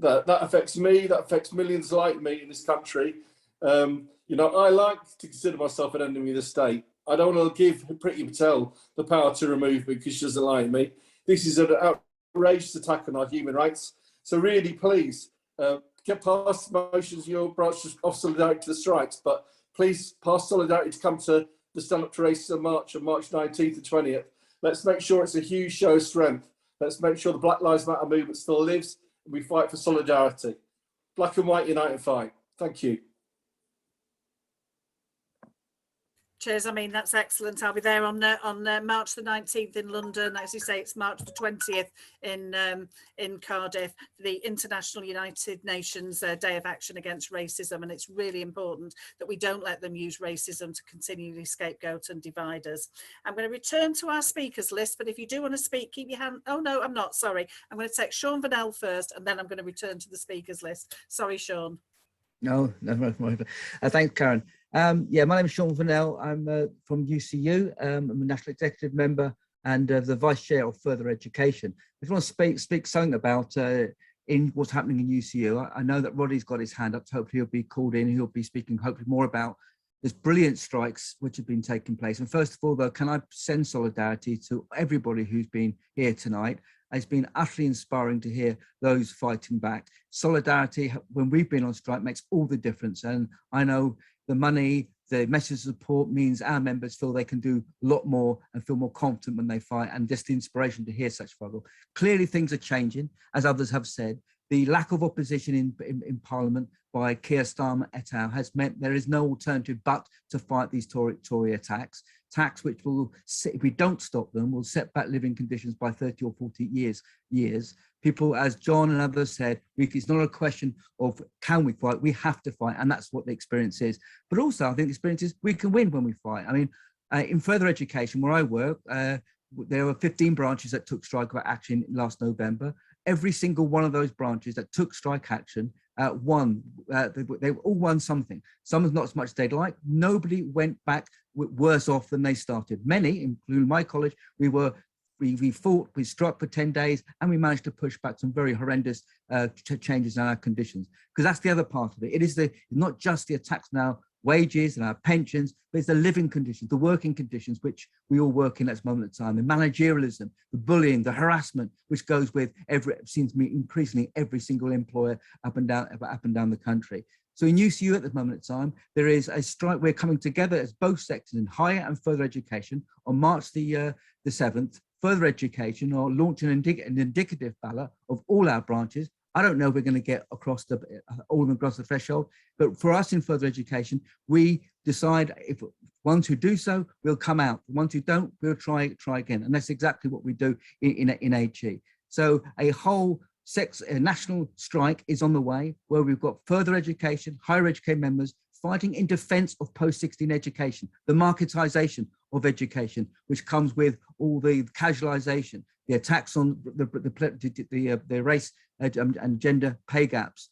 Speaker 12: That affects me, that affects millions like me in this country. You know, I like to consider myself an enemy of the state. I don't want to give Priti Patel the power to remove me because she doesn't like me. This is an outrageous attack on our human rights. So really, please, get past motions, your branch of solidarity to the strikes, but please pass solidarity to come to the Stand Up to Racism March on March 19th and 20th. Let's make sure it's a huge show of strength. Let's make sure the Black Lives Matter movement still lives and we fight for solidarity. Black and white, unite and fight. Thank you.
Speaker 1: Cheers. I mean, that's excellent. I'll be there on March the 19th in London. As you say, it's March the 20th in Cardiff, the International United Nations Day of Action Against Racism. And it's really important that we don't let them use racism to continually scapegoat and divide us. I'm going to return to our speakers list, but if you do want to speak, keep your hand. Oh, no, I'm not. Sorry. I'm going to take Sean Vanell first, and then I'm going to return to the speakers list. Sorry, Sean.
Speaker 13: No, thanks, Karen. Yeah, my name is Sean Vanell. I'm from UCU. I'm a national executive member and the vice chair of further education. I just want to speak something about in what's happening in UCU. I know that Roddy's got his hand up, so hopefully he'll be called in. He'll be speaking hopefully more about this brilliant strikes which have been taking place. And first of all, though, can I send solidarity to everybody who's been here tonight? It's been utterly inspiring to hear those fighting back. Solidarity, when we've been on strike, makes all the difference. And I know the money, the message of support means our members feel they can do a lot more and feel more confident when they fight, and just the inspiration to hear such struggle. Clearly things are changing, as others have said. The lack of opposition in Parliament by Keir Starmer et al. Has meant there is no alternative but to fight these Tory attacks which will, if we don't stop them, will set back living conditions by 30 or 40 years. People, as John and others said, it's not a question of can we fight, we have to fight, and that's what the experience is. But also, I think the experience is we can win when we fight. I mean, in further education, where I work, there were 15 branches that took strike action last November. Every single one of those branches that took strike action won. They all won something. Some not as much as they'd like. Nobody went back worse off than they started. Many, including my college, we fought, we struck for 10 days, and we managed to push back some very horrendous changes in our conditions. Because that's the other part of it. It is not just the attacks on our wages and our pensions, but it's the living conditions, the working conditions which we all work in at this moment in time, the managerialism, the bullying, the harassment, which goes with seems to me increasingly every single employer up and down the country. So in UCU at this moment in time, there is a strike. We're coming together as both sectors in higher and further education on March the 7th. Further education are launching an indicative ballot of all our branches. I don't know if we're going to get across all of them across the threshold, but for us in further education, we decide if ones who do so will come out. The ones who don't, we'll try again, and that's exactly what we do in HE. So a whole national strike is on the way, where we've got further education, higher education members fighting in defence of post-16 education, the marketisation of education, which comes with all the casualisation, the attacks on the race and gender pay gaps.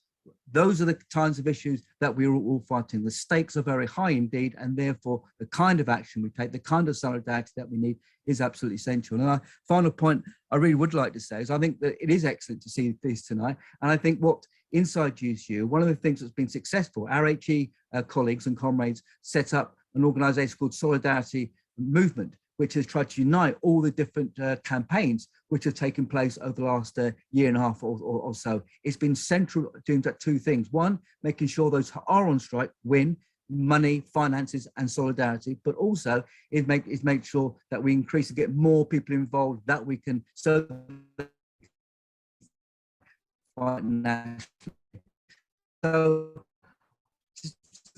Speaker 13: Those are the kinds of issues that we're all fighting. The stakes are very high indeed, and therefore the kind of action we take, the kind of solidarity that we need is absolutely essential. And our final point I really would like to say is I think that it is excellent to see this tonight. And I think what inside UCU, one of the things that's been successful, our HE colleagues and comrades set up an organisation called Solidarity Movement, which has tried to unite all the different campaigns which have taken place over the last year and a half or so. It's been central doing two things. One, making sure those who are on strike win money, finances and solidarity, but also is make sure that we increase and get more people involved, that we can fight nationally. So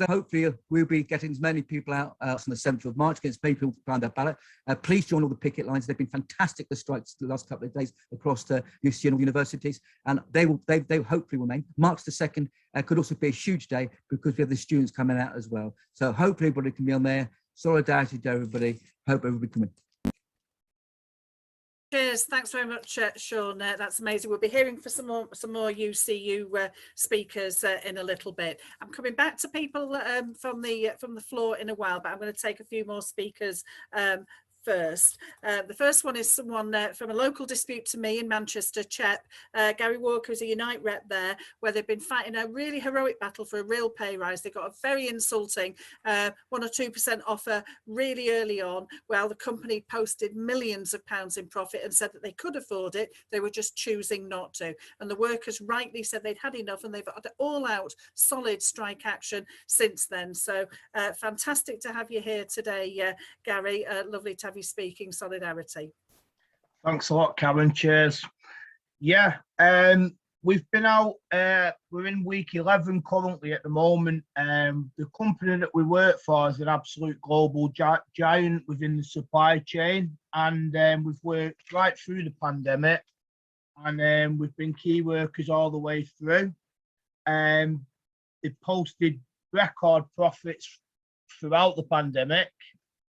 Speaker 13: hopefully we'll be getting as many people out on the 7th of March, against people find their ballot. Please join all the picket lines. They've been fantastic, the strikes the last couple of days across the UCU and universities, and they hopefully will remain. March the 2nd could also be a huge day because we have the students coming out as well. So hopefully everybody can be on there. Solidarity to everybody. Hope everybody can win.
Speaker 1: Cheers, thanks very much, Sean. That's amazing. We'll be hearing for some more UCU speakers in a little bit. I'm coming back to people from the floor in a while, but I'm going to take a few more speakers first. The first one is someone from a local dispute to me in Manchester, CHEP. Gary Walker is a Unite rep there, where they've been fighting a really heroic battle for a real pay rise. They got a very insulting 1 or 2% offer really early on, while the company posted millions of pounds in profit and said that they could afford it. They were just choosing not to. And the workers rightly said they'd had enough, and they've had all out solid strike action since then. So fantastic to have you here today, Gary. Lovely to have you speaking solidarity.
Speaker 14: Thanks a lot, Karen. Cheers. Yeah, we've been out, we're in week 11 currently at the moment. The company that we work for is an absolute global giant within the supply chain, and we've worked right through the pandemic, and we've been key workers all the way through. They've posted record profits throughout the pandemic,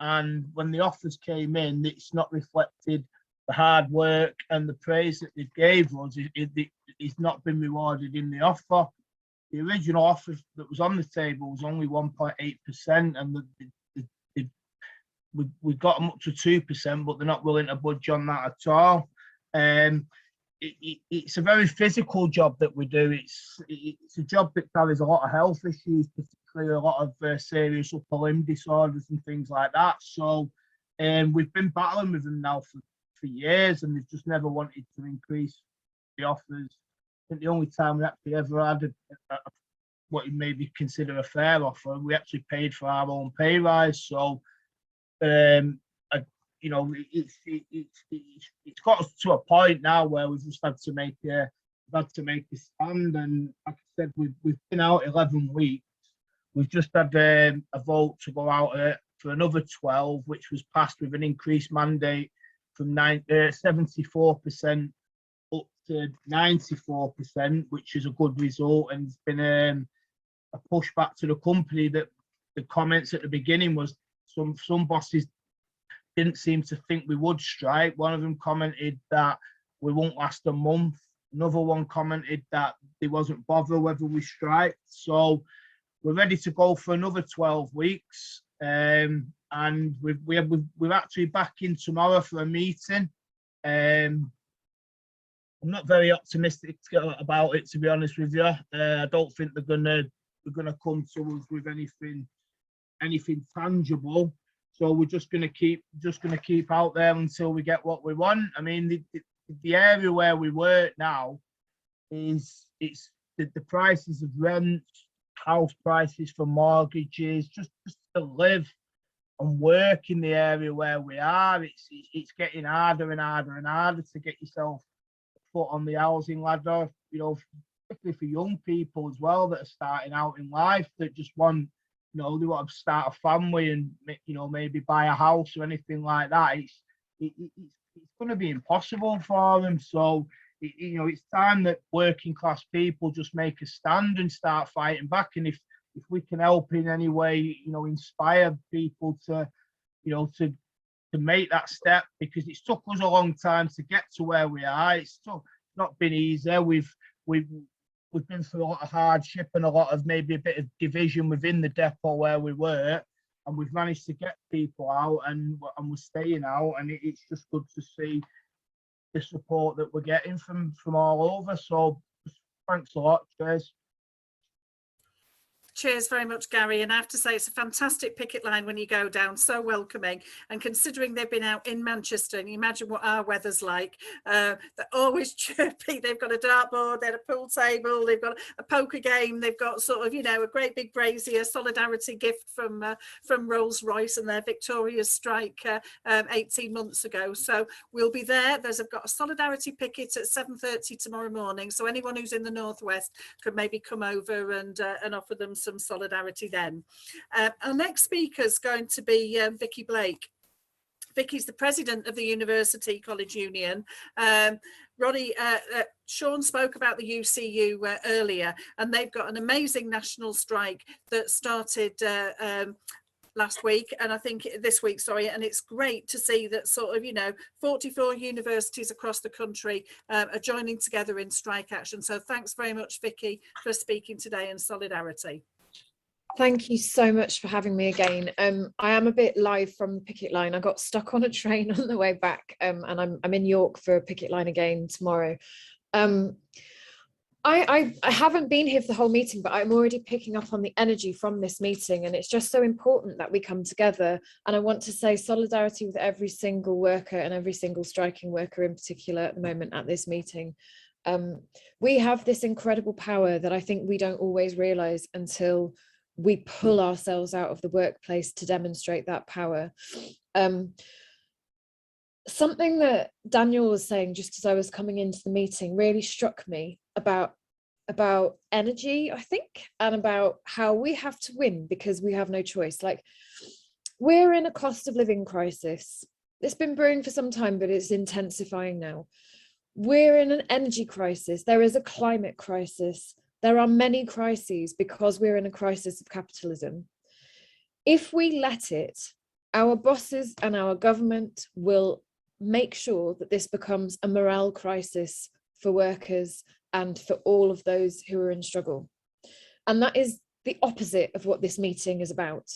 Speaker 14: and when the offers came in, it's not reflected the hard work and the praise that they gave us. It's not been rewarded in the offer. The original offer that was on the table was only 1.8%, and we got them up to 2%, but they're not willing to budge on that at all. It's a very physical job that we do. It's a job that carries a lot of health issues, particularly a lot of serious upper limb disorders and things like that. So we've been battling with them now for years, and they've just never wanted to increase the offers. I think the only time we actually ever had what you maybe consider a fair offer, we actually paid for our own pay rise. So you know, it's got us to a point now where we've just had to make a stand. And like I said, we've been out 11 weeks. We've just had a vote to go out for another 12, which was passed with an increased mandate from 74% up to 94%, which is a good result. And it's been a pushback to the company that the comments at the beginning was some bosses didn't seem to think we would strike. One of them commented that we won't last a month. Another one commented that they wasn't bothered whether we strike. So we're ready to go for another 12 weeks. And we're actually back in tomorrow for a meeting. I'm not very optimistic about it, to be honest with you. I don't think they're gonna come to us with anything tangible. So we're just gonna keep out there until we get what we want. I mean, the area where we work now is the prices of rent, house prices for mortgages, just to live and work in the area where we are. It's getting harder and harder and harder to get yourself a foot on the housing ladder. You know, particularly for young people as well that are starting out in life, that just want, you know, they want to start a family and, you know, maybe buy a house or anything like that. It's going to be impossible for them. So, you know, it's time that working class people just make a stand and start fighting back. And if if we can help in any way, you know, inspire people to, you know, to make that step, because it's took us a long time to get to where we are. It's not been easy. We've been through a lot of hardship and a lot of maybe a bit of division within the depot where we were, and we've managed to get people out, and we're staying out, and it's just good to see the support that we're getting from all over. So thanks a lot. Cheers.
Speaker 1: Cheers very much, Gary. And I have to say, it's a fantastic picket line when you go down, so welcoming. And considering they've been out in Manchester, and you imagine what our weather's like, they're always chirpy. They've got a dartboard, they've got a pool table, they've got a poker game, they've got sort of, you know, a great big brazier, solidarity gift from Rolls-Royce and their victorious strike 18 months ago. So we'll be there. I've got a solidarity picket at 7:30 tomorrow morning. So anyone who's in the Northwest could maybe come over and offer them some solidarity then. Our next speaker is going to be Vicky Blake. Vicky's the president of the University College Union. Ronnie, Sean spoke about the UCU earlier, and they've got an amazing national strike that started last week, and I think this week, sorry, and it's great to see that sort of, you know, 44 universities across the country are joining together in strike action. So thanks very much, Vicky, for speaking today in solidarity.
Speaker 15: Thank you so much for having me again. I am a bit live from the picket line. I got stuck on a train on the way back, and I'm in York for a picket line again tomorrow. I haven't been here for the whole meeting, but I'm already picking up on the energy from this meeting, and it's just so important that we come together. And I want to say solidarity with every single worker and every single striking worker in particular at the moment at this meeting. We have this incredible power that I think we don't always realize until we pull ourselves out of the workplace to demonstrate that power. Something that Daniel was saying just as I was coming into the meeting really struck me about energy, I think, and about how we have to win because we have no choice. Like, we're in a cost of living crisis. It's been brewing for some time, but it's intensifying now. We're in an energy crisis. There is a climate crisis. There are many crises because we're in a crisis of capitalism. If we let it, our bosses and our government will make sure that this becomes a morale crisis for workers and for all of those who are in struggle. And that is the opposite of what this meeting is about.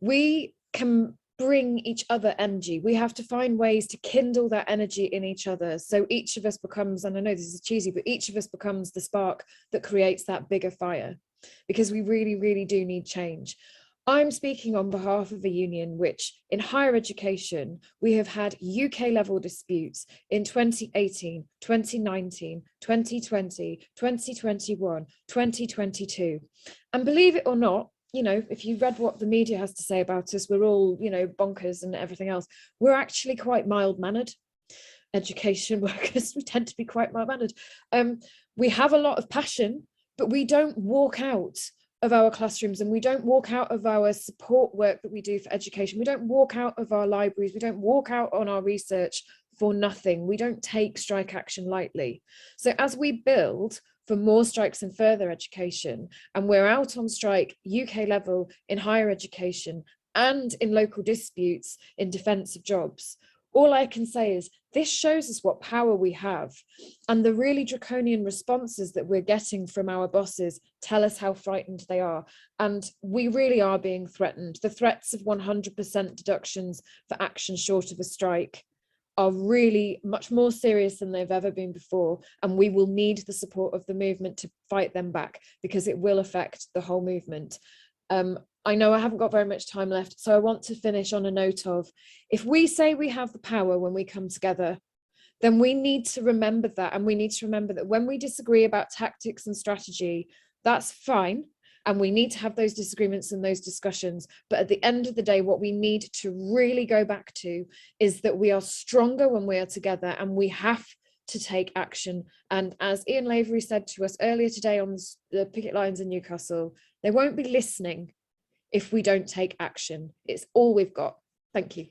Speaker 15: We can bring each other energy. We have to find ways to kindle that energy in each other. So each of us becomes, and I know this is cheesy, but each of us becomes the spark that creates that bigger fire, because we really, really do need change. I'm speaking on behalf of a union which in higher education, we have had UK level disputes in 2018, 2019, 2020, 2021, 2022. And believe it or not, you know, if you read what the media has to say about us, we're all, you know, bonkers and everything else. We're actually quite mild-mannered. Education workers, we tend to be quite mild-mannered. We have a lot of passion, but we don't walk out of our classrooms, and we don't walk out of our support work that we do for education. We don't walk out of our libraries. We don't walk out on our research for nothing. We don't take strike action lightly. So as we build for more strikes in further education, and we're out on strike UK level in higher education and in local disputes in defence of jobs, all I can say is this shows us what power we have, and the really draconian responses that we're getting from our bosses tell us how frightened they are, and we really are being threatened. The threats of 100% deductions for action short of a strike are really much more serious than they've ever been before, and we will need the support of the movement to fight them back, because it will affect the whole movement. I know I haven't got very much time left, so I want to finish on a note of, if we say we have the power when we come together, then we need to remember that, and we need to remember that when we disagree about tactics and strategy, that's fine, and we need to have those disagreements and those discussions, but at the end of the day, what we need to really go back to is that we are stronger when we are together, and we have to take action. And as Ian Lavery said to us earlier today on the picket lines in Newcastle, they won't be listening if we don't take action. It's all we've got. Thank you.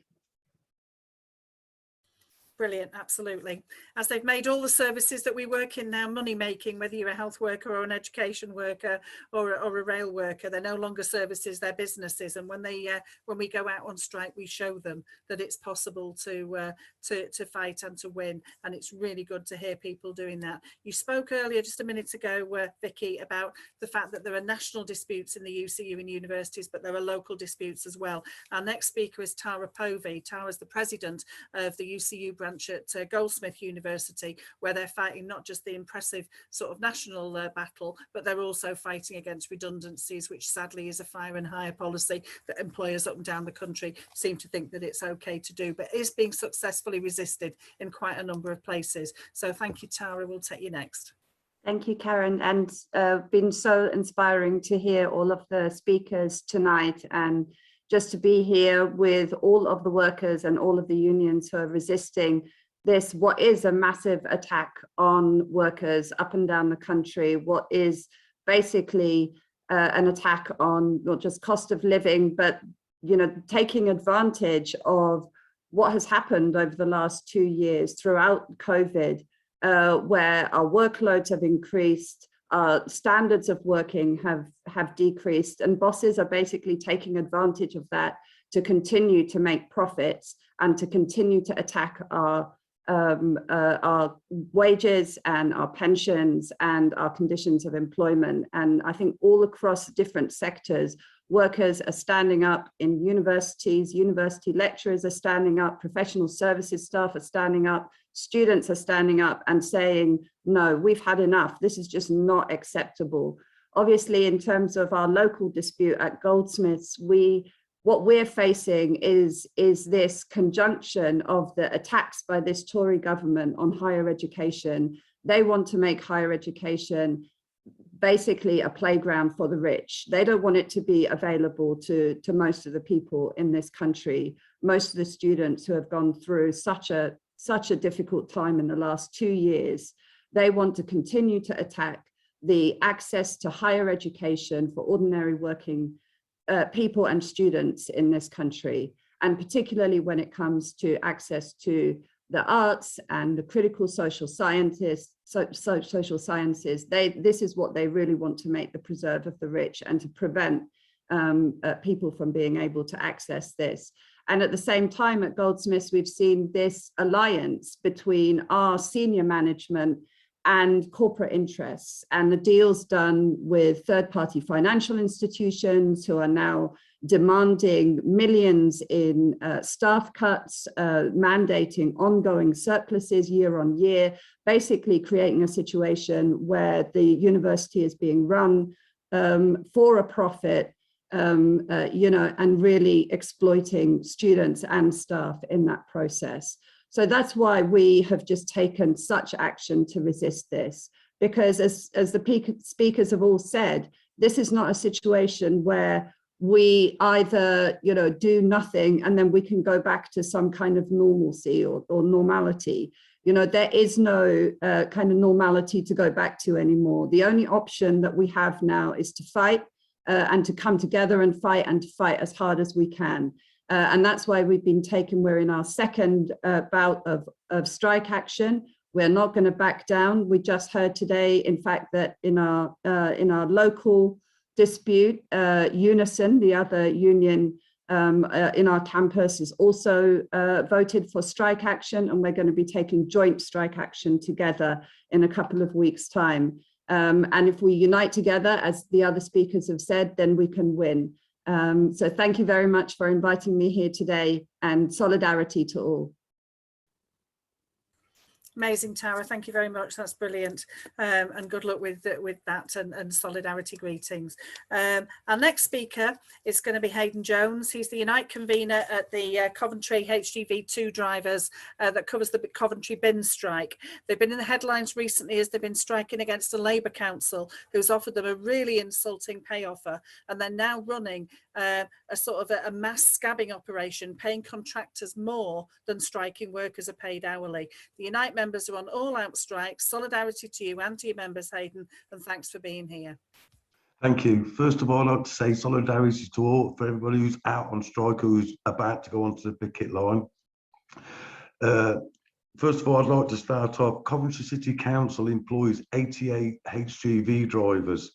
Speaker 1: Brilliant, absolutely. As they've made all the services that we work in now money making, whether you're a health worker or an education worker or a rail worker, they're no longer services, they're businesses. And when we go out on strike, we show them that it's possible to fight and to win. And it's really good to hear people doing that. You spoke earlier, just a minute ago, Vicky, about the fact that there are national disputes in the UCU and universities, but there are local disputes as well. Our next speaker is Tara Povey. Tara's the president of the UCU branch at Goldsmith University, where they're fighting not just the impressive sort of national battle, but they're also fighting against redundancies, which sadly is a fire and hire policy that employers up and down the country seem to think that it's okay to do, but is being successfully resisted in quite a number of places. So thank you, Tara. We'll take you next.
Speaker 16: Thank you, Karen, and been so inspiring to hear all of the speakers tonight, and just to be here with all of the workers and all of the unions who are resisting this, what is a massive attack on workers up and down the country, what is basically an attack on not just cost of living, but, you know, taking advantage of what has happened over the last 2 years throughout COVID, where our workloads have increased, standards of working have decreased, and bosses are basically taking advantage of that to continue to make profits and to continue to attack our wages and our pensions and our conditions of employment. And I think all across different sectors, workers are standing up in universities, university lecturers are standing up, professional services staff are standing up, students are standing up and saying, no, we've had enough. This is just not acceptable. Obviously, in terms of our local dispute at Goldsmiths, what we're facing is this conjunction of the attacks by this Tory government on higher education. They want to make higher education basically a playground for the rich. They don't want it to be available to most of the people in this country, most of the students who have gone through such a difficult time in the last 2 years. They want to continue to attack the access to higher education for ordinary working people and students in this country, and particularly when it comes to access to the arts and the critical social sciences. This is what they really want to make the preserve of the rich and to prevent people from being able to access this. And at the same time at Goldsmiths, we've seen this alliance between our senior management and corporate interests, and the deals done with third-party financial institutions who are now demanding millions in staff cuts, mandating ongoing surpluses year on year, basically creating a situation where the university is being run for a profit, you know, and really exploiting students and staff in that process. So that's why we have just taken such action to resist this, because as the speakers have all said, this is not a situation where we either, you know, do nothing and then we can go back to some kind of normalcy or normality. You know, there is no kind of normality to go back to anymore. The only option that we have now is to fight and to come together and fight as hard as we can. And that's why we're in our second bout of strike action. We're not going to back down. We just heard today, in fact, that in our local dispute, Unison, the other union in our campus, has also voted for strike action, and we're going to be taking joint strike action together in a couple of weeks' time. And if we unite together, as the other speakers have said, then we can win. So thank you very much for inviting me here today, and solidarity to all.
Speaker 1: Amazing, Tara. Thank you very much. That's brilliant. And good luck with that and solidarity greetings. Our next speaker is going to be Hayden Jones. He's the Unite convener at the Coventry HGV2 drivers that covers the Coventry bin strike. They've been in the headlines recently as they've been striking against the Labour Council, who's offered them a really insulting pay offer. And they're now running a sort of a mass scabbing operation, paying contractors more than striking workers are paid hourly. The Unite members are on all-out strike. Solidarity to you and to your members, Hayden, and thanks for being here.
Speaker 17: Thank you. First of all, I'd like to say solidarity to all, for everybody who's out on strike, who's about to go onto the picket line. First of all, I'd like to start off. Coventry City Council employs 88 HGV drivers,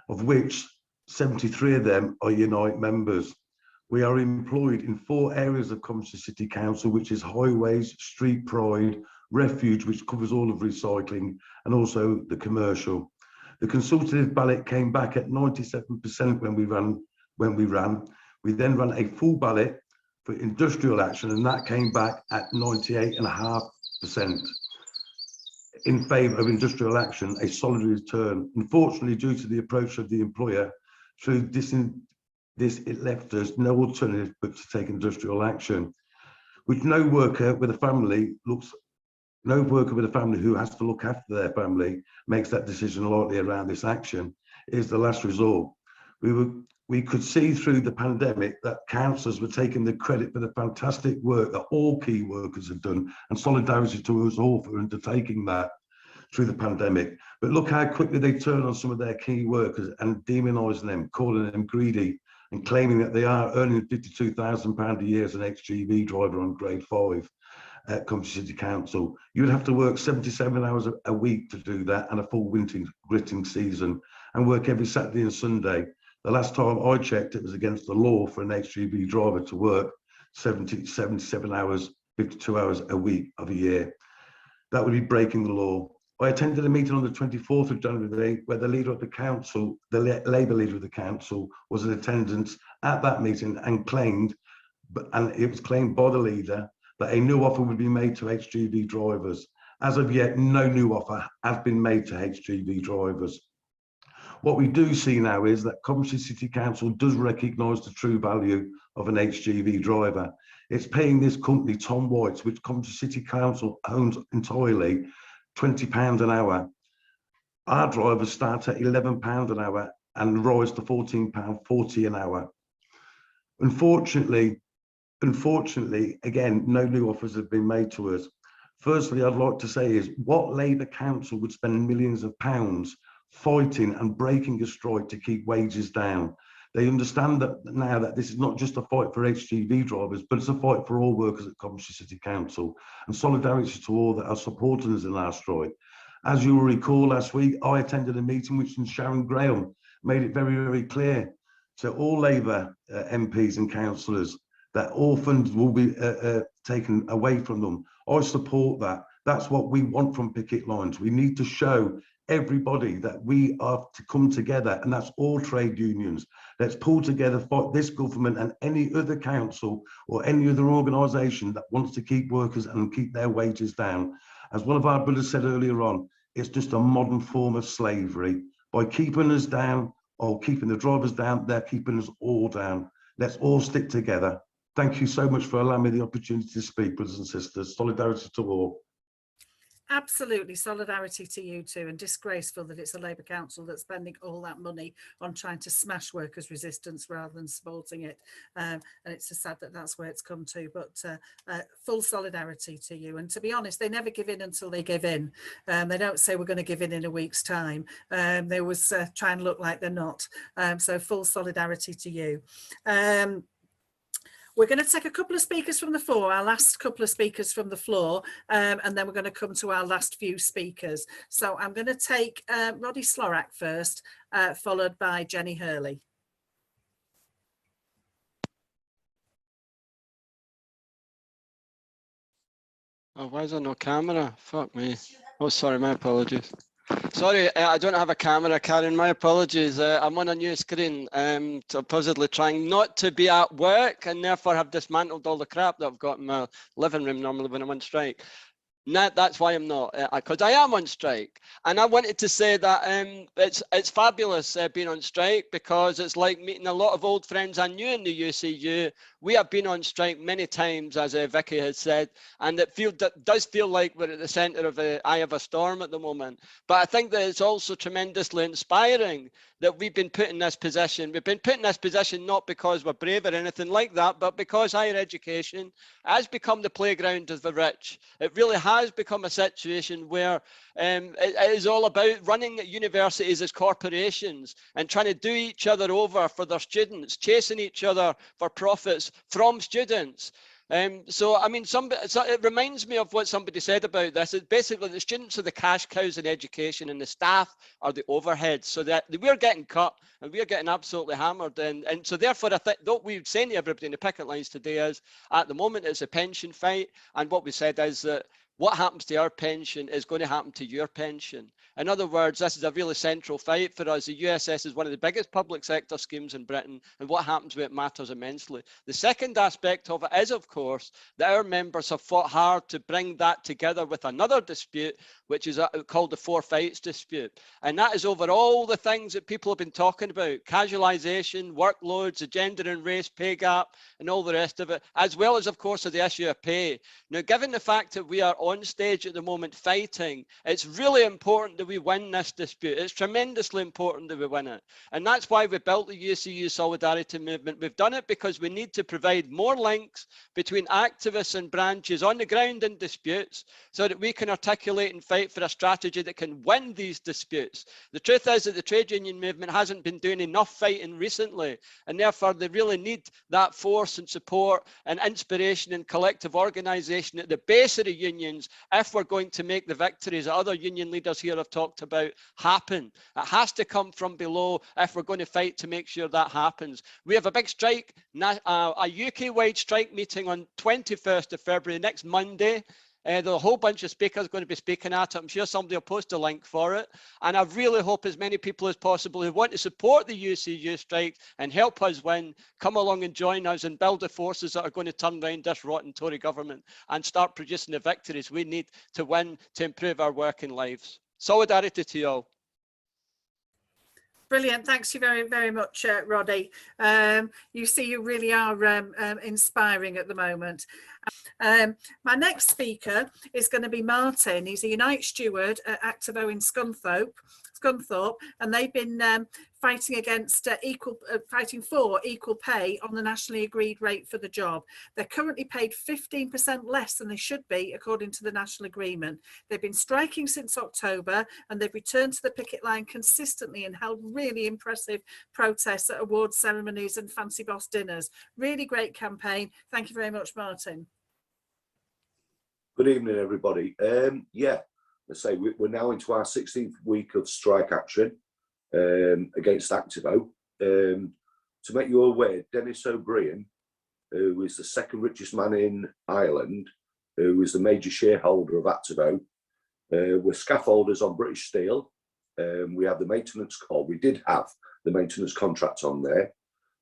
Speaker 17: of which 73 of them are Unite members. We are employed in 4 areas of Coventry City Council, which is highways, street pride, refuge, which covers all of recycling, and also the commercial. The consultative ballot came back at 97% when we ran. We then ran a full ballot for industrial action, and that came back at 98.5% in favour of industrial action, a solid return. Unfortunately, due to the approach of the employer through this, it left us no alternative but to take industrial action, which no worker with a family who has to look after their family makes that decision lightly around this action. Is the last resort. We could see through the pandemic that councillors were taking the credit for the fantastic work that all key workers have done, and solidarity to us all for undertaking that through the pandemic. But look how quickly they turn on some of their key workers and demonising them, calling them greedy, and claiming that they are earning £52,000 a year as an HGV driver on grade 5 at Coventry City Council. You would have to work 77 hours a week to do that, and a full gritting season, and work every Saturday and Sunday. The last time I checked, it was against the law for an HGV driver to work 77 hours, 52 hours a week of a year. That would be breaking the law. I attended a meeting on the 24th of January where the leader of the council, the Labour leader of the council, was in attendance at that meeting and claimed, and it was claimed by the leader, that a new offer would be made to HGV drivers. As of yet, no new offer has been made to HGV drivers. What we do see now is that Coventry City Council does recognise the true value of an HGV driver. It's paying this company, Tom White's, which Coventry City Council owns entirely, £20 an hour. Our drivers start at £11 an hour and rise to £14.40 an hour. Unfortunately, again, no new offers have been made to us. Firstly, I'd like to say is what Labour Council would spend millions of pounds fighting and breaking a strike to keep wages down. They understand that now that this is not just a fight for HGV drivers, but it's a fight for all workers at Coventry City Council, and solidarity to all that are supporting us in our strike. As you will recall, last week, I attended a meeting which Sharon Graham made it very, very clear to all Labour MPs and councillors that all funds will be taken away from them. I support that. That's what we want from picket lines. We need to show everybody that we are to come together, and that's all trade unions. Let's pull together, fight this government and any other council or any other organisation that wants to keep workers and keep their wages down. As one of our brothers said earlier on, it's just a modern form of slavery. By keeping us down or keeping the drivers down, they're keeping us all down. Let's all stick together. Thank you so much for allowing me the opportunity to speak, brothers and sisters. Solidarity to all.
Speaker 1: Absolutely, solidarity to you too, and disgraceful that it's a Labour council that's spending all that money on trying to smash workers' resistance rather than supporting it. And it's so sad that that's where it's come to, but full solidarity to you. And to be honest, they never give in until they give in. They don't say we're going to give in a week's time. They always try and look like they're not. So full solidarity to you. We're going to take a couple of speakers from the floor, our last couple of speakers from the floor, and then we're going to come to our last few speakers. So I'm going to take Roddy Slorak first, followed by Jenny Hurley.
Speaker 18: Oh, why is there no camera? Fuck me. Oh, sorry, my apologies. Sorry, I don't have a camera, Karen. My apologies. I'm on a new screen, supposedly trying not to be at work and therefore have dismantled all the crap that I've got in my living room normally when I'm on strike. No, that's why I'm not, because I am on strike. And I wanted to say that it's fabulous being on strike, because it's like meeting a lot of old friends I knew in the UCU. We have been on strike many times, as Vicky has said, and it does feel like we're at the centre of the eye of a storm at the moment. But I think that it's also tremendously inspiring that we've been put in this position. We've been put in this position not because we're brave or anything like that, but because higher education has become the playground of the rich. It really has become a situation where it is all about running universities as corporations and trying to do each other over for their students, chasing each other for profits from students. So, I mean, so it reminds me of what somebody said about this. It's basically the students are the cash cows in education and the staff are the overheads. So that we're getting cut and we're getting absolutely hammered. And so therefore, I think what we've saying to everybody in the picket lines today is, at the moment, it's a pension fight. And what we said is that what happens to our pension is going to happen to your pension. In other words, this is a really central fight for us. The USS is one of the biggest public sector schemes in Britain, and what happens with it matters immensely. The second aspect of it is, of course, that our members have fought hard to bring that together with another dispute, which is called the Four Fights dispute. And that is over all the things that people have been talking about: casualisation, workloads, the gender and race pay gap, and all the rest of it, as well as, of course, the issue of pay. Now, given the fact that we are on stage at the moment fighting, it's really important that we win this dispute. It's tremendously important that we win it. And that's why we built the UCU Solidarity Movement. We've done it because we need to provide more links between activists and branches on the ground in disputes so that we can articulate and fight for a strategy that can win these disputes. The truth is that the trade union movement hasn't been doing enough fighting recently, and therefore they really need that force and support and inspiration and collective organisation at the base of the unions if we're going to make the victories that other union leaders here have talked about happen. It has to come from below if we're going to fight to make sure that happens. We have a big strike, a UK-wide strike meeting on 21st of February, next Monday. There's a whole bunch of speakers going to be speaking at it. I'm sure somebody will post a link for it. And I really hope as many people as possible who want to support the UCU strike and help us win, come along and join us and build the forces that are going to turn around this rotten Tory government and start producing the victories we need to win to improve our working lives. Solidarity to you all.
Speaker 1: Brilliant. Thanks you very, very much, Roddy. You see, you really are inspiring at the moment. My next speaker is going to be Martin. He's a Unite steward at Activo in Scunthorpe, and they've been fighting against fighting for equal pay on the nationally agreed rate for the job. They're currently paid 15% less than they should be according to the national agreement. They've been striking since October, and they've returned to the picket line consistently and held really impressive protests at awards ceremonies and fancy boss dinners. Really great campaign. Thank you very much, Martin.
Speaker 19: Good evening, everybody. Yeah, let's say we're now into our 16th week of strike action against Activo. To make you aware, Dennis O'Brien, who is the second richest man in Ireland, who is the major shareholder of Activo, we're scaffolders on British Steel. We have the maintenance call. We did have the maintenance contract on there.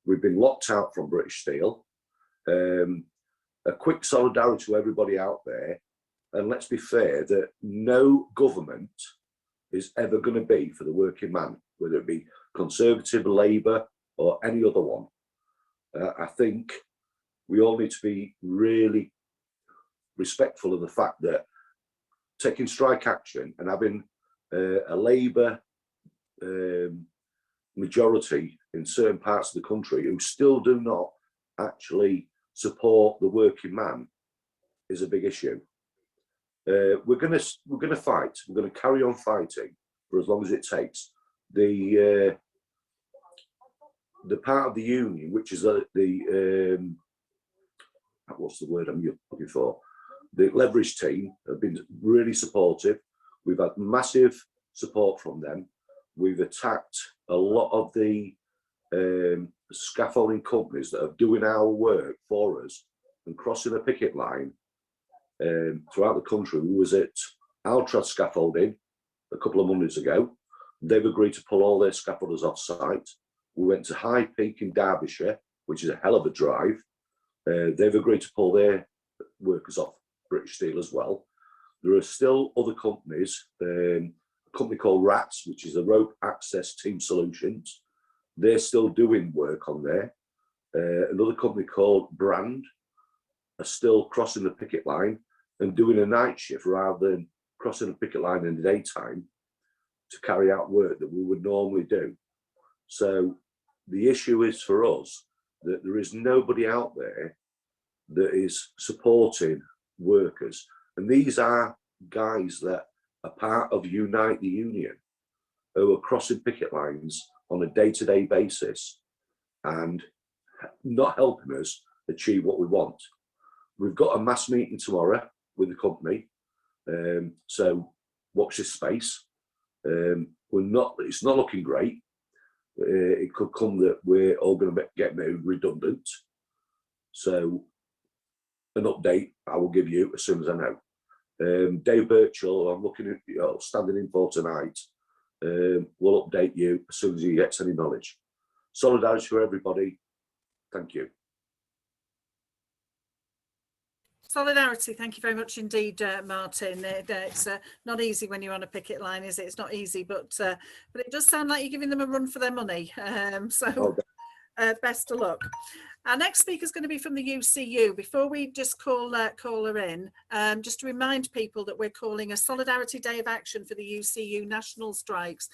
Speaker 19: We've been locked out from British Steel. A quick solidarity to everybody out there, and let's be fair that no government is ever going to be for the working man, whether it be Conservative, Labour or any other one. I think we all need to be really respectful of the fact that taking strike action and having a Labour majority in certain parts of the country who still do not actually support the working man is a big issue. We're gonna fight. We're gonna carry on fighting for as long as it takes. The part of the union, which is the what's the word I'm looking for? The leverage team have been really supportive. We've had massive support from them. We've attacked a lot of the scaffolding companies that are doing our work for us and crossing the picket line throughout the country. We was at Altra Scaffolding a couple of Mondays ago. They've agreed to pull all their scaffolders off site. We went to High Peak in Derbyshire, which is a hell of a drive. They've agreed to pull their workers off British Steel as well. There are still other companies, a company called RATS, which is the Rope Access Team Solutions. They're still doing work on there. Another company called Brand are still crossing the picket line and doing a night shift rather than crossing the picket line in the daytime to carry out work that we would normally do. So the issue is for us that there is nobody out there that is supporting workers. And these are guys that are part of Unite the Union, who are crossing picket lines on a day-to-day basis and not helping us achieve what we want. we've got a mass meeting tomorrow with the company, so watch this space. It's not looking great. It could come that we're all going to get made redundant. So an update I will give you as soon as I know. Dave Birchall, I'm looking at standing in for tonight, will update you as soon as he gets any knowledge. Solidarity for everybody. Thank you.
Speaker 1: Solidarity, thank you very much indeed, Martin. It's not easy when you're on a picket line, is it? It's not easy, but it does sound like you're giving them a run for their money. Best of luck. Our next speaker is going to be from the UCU. Before we just call her in, just to remind people that we're calling a Solidarity Day of Action for the UCU national strikes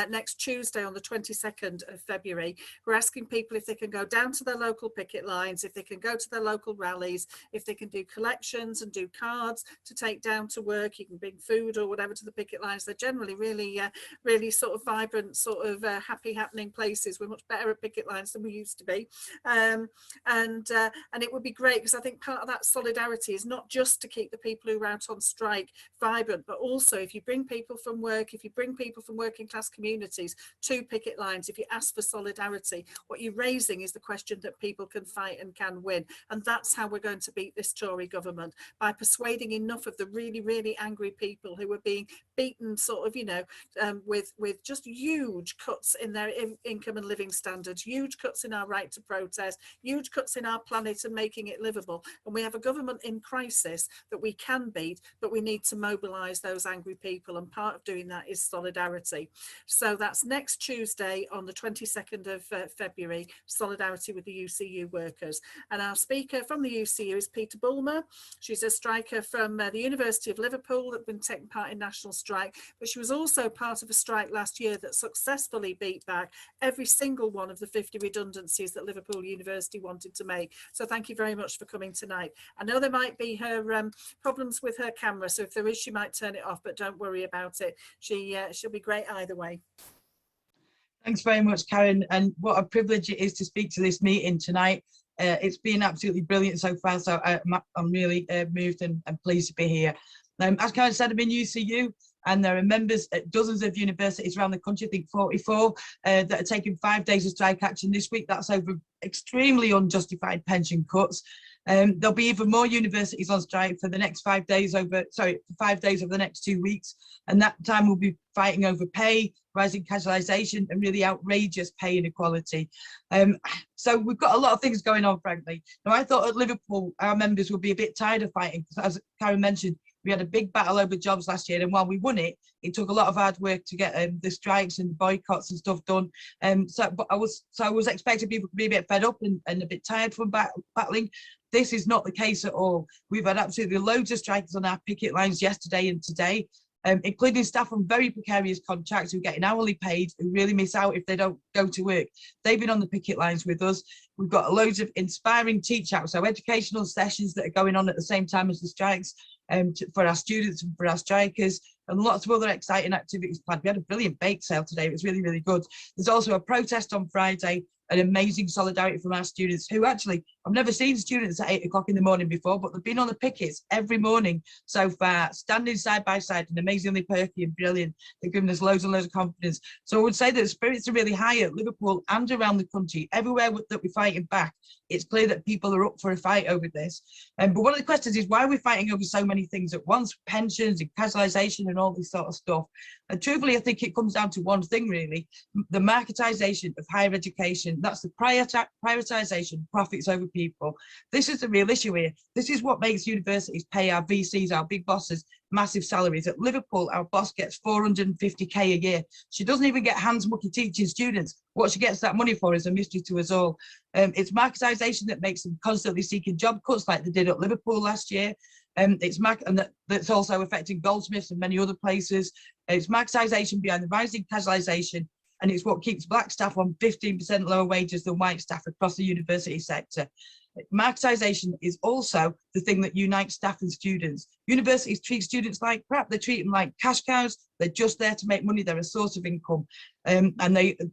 Speaker 1: next Tuesday on the 22nd of February. We're asking people if they can go down to their local picket lines, if they can go to their local rallies, if they can do collections and do cards to take down to work. You can bring food or whatever to the picket lines. They're generally really sort of vibrant, sort of happy happening places. We're much better at picket lines than we used to be. And it would be great, because I think part of that solidarity is not just to keep the people who are out on strike vibrant, but also if you bring people from work, if you bring people from working class communities to picket lines, if you ask for solidarity, what you're raising is the question that people can fight and can win. And that's how we're going to beat this Tory government, by persuading enough of the really angry people who are being beaten sort of, you know, with just huge cuts in their income and living standards, huge cuts in our right to protest, huge cuts in our planet and making it livable. And we have a government in crisis that we can beat, but we need to mobilise those angry people, and part of doing that is solidarity. So that's next Tuesday on the 22nd of February, solidarity with the UCU workers. And our speaker from the UCU is Peter Bulmer. She's a striker from the University of Liverpool that had been taking part in national strike, but she was also part of a strike last year that successfully beat back every single one of the 50 redundancies that Liverpool University wanted to make. So thank you very much for coming tonight. I know there might be her problems with her camera, so if there is, she might turn it off, but don't worry about it. She'll be great either way.
Speaker 20: Thanks very much, Karen, and what a privilege it is to speak to this meeting tonight. It's been absolutely brilliant so far, so I'm really moved and pleased to be here. As Karen said, I'm in UCU, and there are members at dozens of universities around the country, I think 44, that are taking 5 days of strike action this week. That's over extremely unjustified pension cuts. There'll be even more universities on strike for the next 5 days over the next 2 weeks. And that time we'll be fighting over pay, rising casualisation, and really outrageous pay inequality. So we've got a lot of things going on, frankly. Now, I thought at Liverpool, our members would be a bit tired of fighting, because as Karen mentioned, we had a big battle over jobs last year, and while we won it, it took a lot of hard work to get the strikes and boycotts and stuff done. So I was expecting people to be a bit fed up and a bit tired from battling. This is not the case at all. We've had absolutely loads of strikers on our picket lines yesterday and today, including staff on very precarious contracts who are getting hourly paid, who really miss out if they don't go to work. They've been on the picket lines with us. We've got loads of inspiring teach outs, so educational sessions that are going on at the same time as the strikes, for our students and for our strikers, and lots of other exciting activities planned. We had a brilliant bake sale today. It was really good. There's also a protest on Friday, an amazing solidarity from our students, who actually, I've never seen students at 8 o'clock in the morning before, but they've been on the pickets every morning so far, standing side by side, and amazingly perky and brilliant. They've given us loads and loads of confidence. So I would say that the spirits are really high at Liverpool and around the country. Everywhere that we're fighting back, it's clear that people are up for a fight over this. But one of the questions is, why are we fighting over so many things at once? Pensions and casualisation and all this sort of stuff. And truthfully, I think it comes down to one thing, really: the marketisation of higher education. That's the prioritisation of profits over people. This is the real issue here. This is what makes universities pay our VCs, our big bosses, massive salaries. At Liverpool, our boss gets 450k a year. She doesn't even get hands mucky teaching students. What she gets that money for is a mystery to us all. It's marketisation that makes them constantly seeking job cuts, like they did at Liverpool last year. That's also affecting Goldsmiths and many other places. It's marketisation behind the rising casualisation, and it's what keeps black staff on 15% lower wages than white staff across the university sector. Marketisation is also the thing that unites staff and students. Universities treat students like crap. They treat them like cash cows. They're just there to make money. They're a source of income. And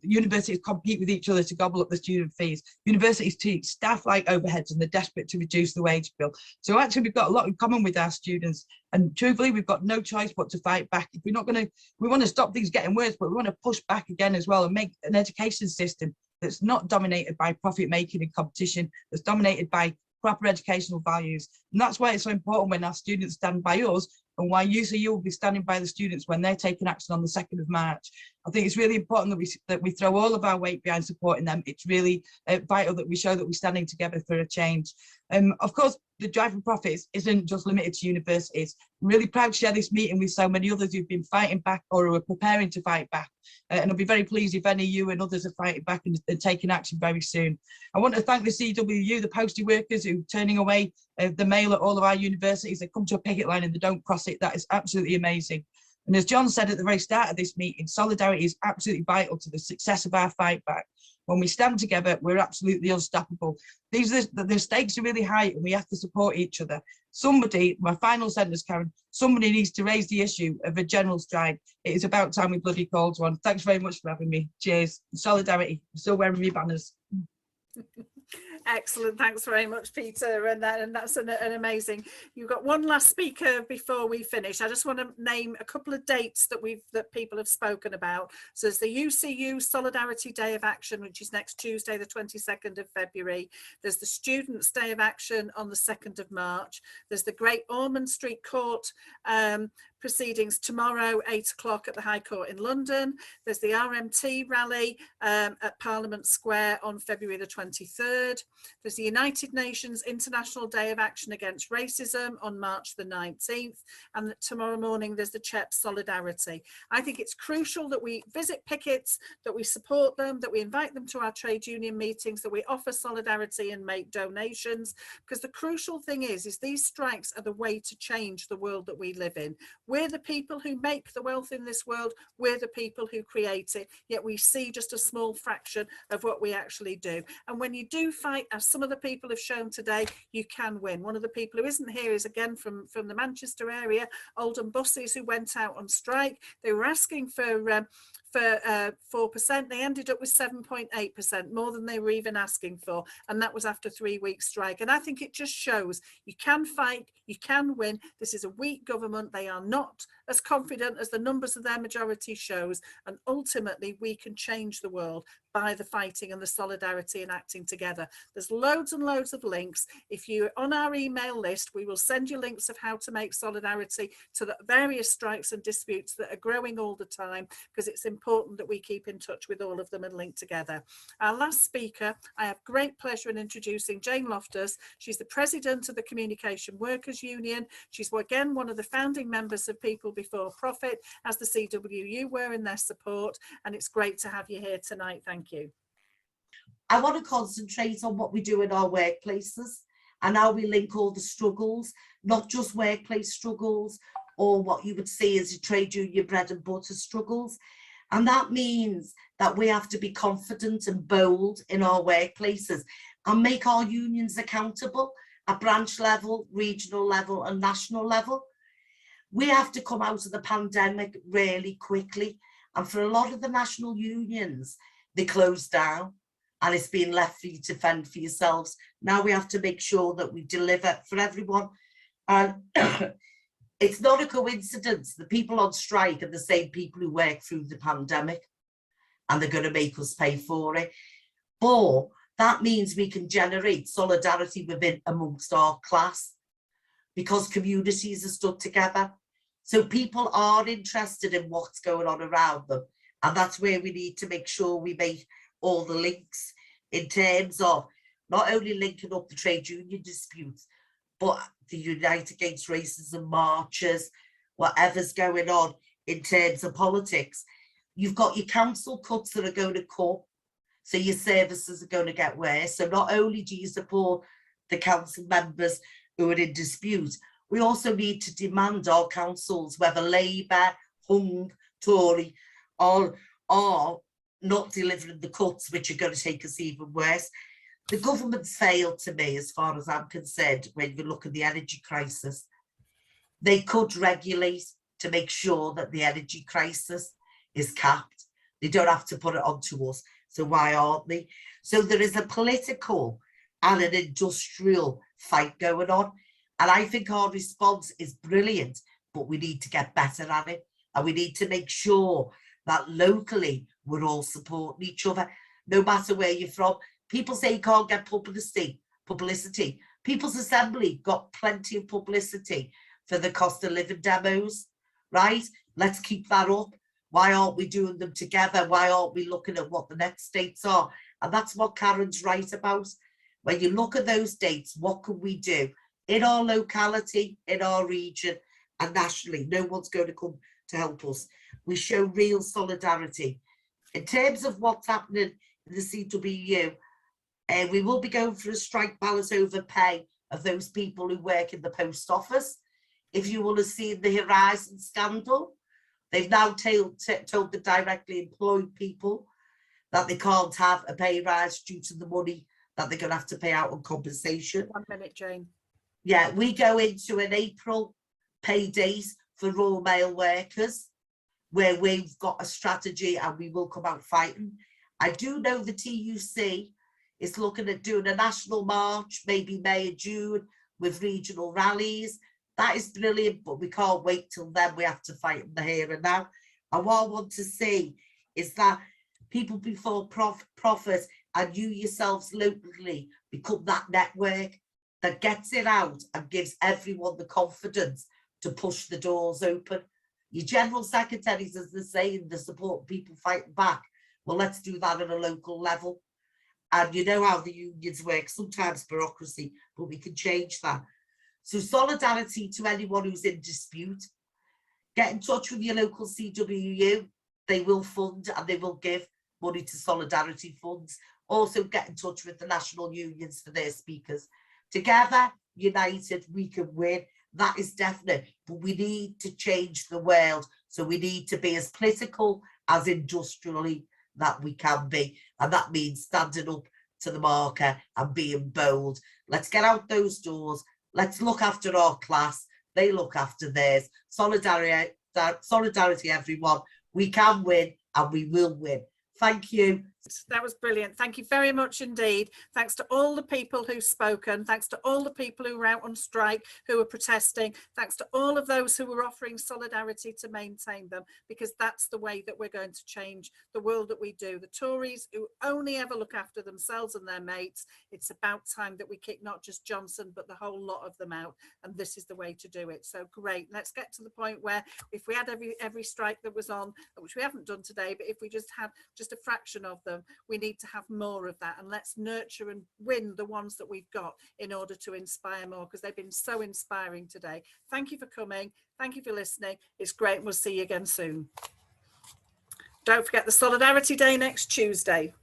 Speaker 20: universities compete with each other to gobble up the student fees. Universities treat staff like overheads, and they're desperate to reduce the wage bill. So actually, we've got a lot in common with our students. And truthfully, we've got no choice but to fight back. If we're not going to, we want to stop things getting worse, but we want to push back again as well and make an education system that's not dominated by profit making and competition, that's dominated by proper educational values. And that's why it's so important when our students stand by us, and why UCU will be standing by the students when they're taking action on the 2nd of March. I think it's really important that we throw all of our weight behind supporting them. It's really vital that we show that we're standing together for a change. Of course, the drive for profits isn't just limited to universities. I'm really proud to share this meeting with so many others who've been fighting back or who are preparing to fight back. And I'll be very pleased if any of you and others are fighting back and taking action very soon. I want to thank the CWU, the postie workers who are turning away the mail at all of our universities. They come to a picket line and they don't cross it. That is absolutely amazing. And as John said at the very start of this meeting, solidarity is absolutely vital to the success of our fight back. When we stand together, we're absolutely unstoppable. The stakes are really high and we have to support each other. Somebody, my final sentence, Karen, somebody needs to raise the issue of a general strike. It is about time we bloody called one. Thanks very much for having me. Cheers. Solidarity. I'm still wearing my banners.
Speaker 1: Excellent, thanks very much, Peter, and that's an amazing. You've got one last speaker before we finish. I just want to name a couple of dates that people have spoken about. So there's the UCU Solidarity Day of Action, which is next Tuesday, the 22nd of February. There's the Students' Day of Action on the 2nd of March. There's the Great Ormond Street Court proceedings tomorrow, 8 o'clock at the High Court in London. There's the RMT rally at Parliament Square on February the 23rd. There's the United Nations International Day of Action Against Racism on March the 19th. And tomorrow morning, there's the CHEP Solidarity. I think it's crucial that we visit pickets, that we support them, that we invite them to our trade union meetings, that we offer solidarity and make donations. Because the crucial thing is these strikes are the way to change the world that we live in. We're the people who make the wealth in this world. We're the people who create it, yet we see just a small fraction of what we actually do. And when you do fight, as some of the people have shown today, you can win. One of the people who isn't here is again from the Manchester area, Oldham Buses, who went out on strike. They were asking for 4%. They ended up with 7.8%, more than they were even asking for, and that was after 3 weeks strike. And I think it just shows you can fight, you can win. This is a weak government. They are not as confident as the numbers of their majority shows, and ultimately we can change the world by the fighting and the solidarity and acting together. There's loads and loads of links. If you're on our email list, we will send you links of how to make solidarity to the various strikes and disputes that are growing all the time, because it's important that we keep in touch with all of them and link together. Our last speaker, I have great pleasure in introducing Jane Loftus. She's the president of the Communication Workers Union. She's again one of the founding members of People Before Profit, as the CWU were in their support, and it's great to have you here tonight. Thank you.
Speaker 21: I want to concentrate on what we do in our workplaces and how we link all the struggles, not just workplace struggles or what you would see as a trade union bread and butter struggles. And that means that we have to be confident and bold in our workplaces and make our unions accountable at branch level, regional level and national level. We have to come out of the pandemic really quickly. And for a lot of the national unions, they closed down and it's been left for you to fend for yourselves. Now we have to make sure that we deliver for everyone. And it's not a coincidence. The people on strike are the same people who worked through the pandemic, and they're going to make us pay for it. But that means we can generate solidarity within amongst our class, because communities are stood together. So people are interested in what's going on around them. And that's where we need to make sure we make all the links in terms of not only linking up the trade union disputes, but the Unite Against Racism marches, whatever's going on in terms of politics. You've got your council cuts that are going to come, so your services are going to get worse. So not only do you support the council members who are in dispute, we also need to demand our councils, whether Labour, Hung, Tory, are not delivering the cuts, which are going to take us even worse. The government's failed to me, as far as I'm concerned, when you look at the energy crisis. They could regulate to make sure that the energy crisis is capped. They don't have to put it onto us. So why aren't they? So there is a political and an industrial fight going on. And I think our response is brilliant, but we need to get better at it. And we need to make sure that locally we're all supporting each other, no matter where you're from. People say you can't get publicity. People's Assembly got plenty of publicity for the cost of living demos, right? Let's keep that up. Why aren't we doing them together? Why aren't we looking at what the next states are? And that's what Karen's right about. When you look at those dates, what can we do in our locality, in our region, and nationally? No one's going to come to help us. We show real solidarity. In terms of what's happening in the CWU, we will be going for a strike balance over pay of those people who work in the post office. If you will have seen the Horizon scandal, they've now told the directly employed people that they can't have a pay rise due to the money that they're going to have to pay out on compensation.
Speaker 1: 1 minute, Jane.
Speaker 21: Yeah, we go into an April pay date for Royal Mail workers, where we've got a strategy and we will come out fighting. I do know the TUC is looking at doing a national march, maybe May or June, with regional rallies. That is brilliant, but we can't wait till then. We have to fight in the here and now. And what I want to see is that people before profit and you yourselves locally become that network that gets it out and gives everyone the confidence to push the doors open. Your general secretaries, as they're saying, they support people fighting back. Well, let's do that at a local level. And you know how the unions work, sometimes bureaucracy, but we can change that. So solidarity to anyone who's in dispute. Get in touch with your local CWU. They will fund and they will give money to solidarity funds. Also get in touch with the national unions for their speakers. Together, united, we can win. That is definite, but we need to change the world. So we need to be as political as industrially that we can be. And that means standing up to the marker and being bold. Let's get out those doors. Let's look after our class. They look after theirs. Solidarity, everyone. We can win and we will win. Thank you.
Speaker 1: That was brilliant. Thank you very much indeed. Thanks to all the people who've spoken. Thanks to all the people who were out on strike, who were protesting. Thanks to all of those who were offering solidarity to maintain them, because that's the way that we're going to change the world that we do. The Tories who only ever look after themselves and their mates, it's about time that we kick not just Johnson, but the whole lot of them out. And this is the way to do it. So great. Let's get to the point where if we had every strike that was on, which we haven't done today, but if we just had just a fraction of them, we need to have more of that, and let's nurture and win the ones that we've got in order to inspire more, because they've been so inspiring today. Thank you for coming. Thank you for listening. It's great. We'll see you again soon. Don't forget the Solidarity Day next Tuesday.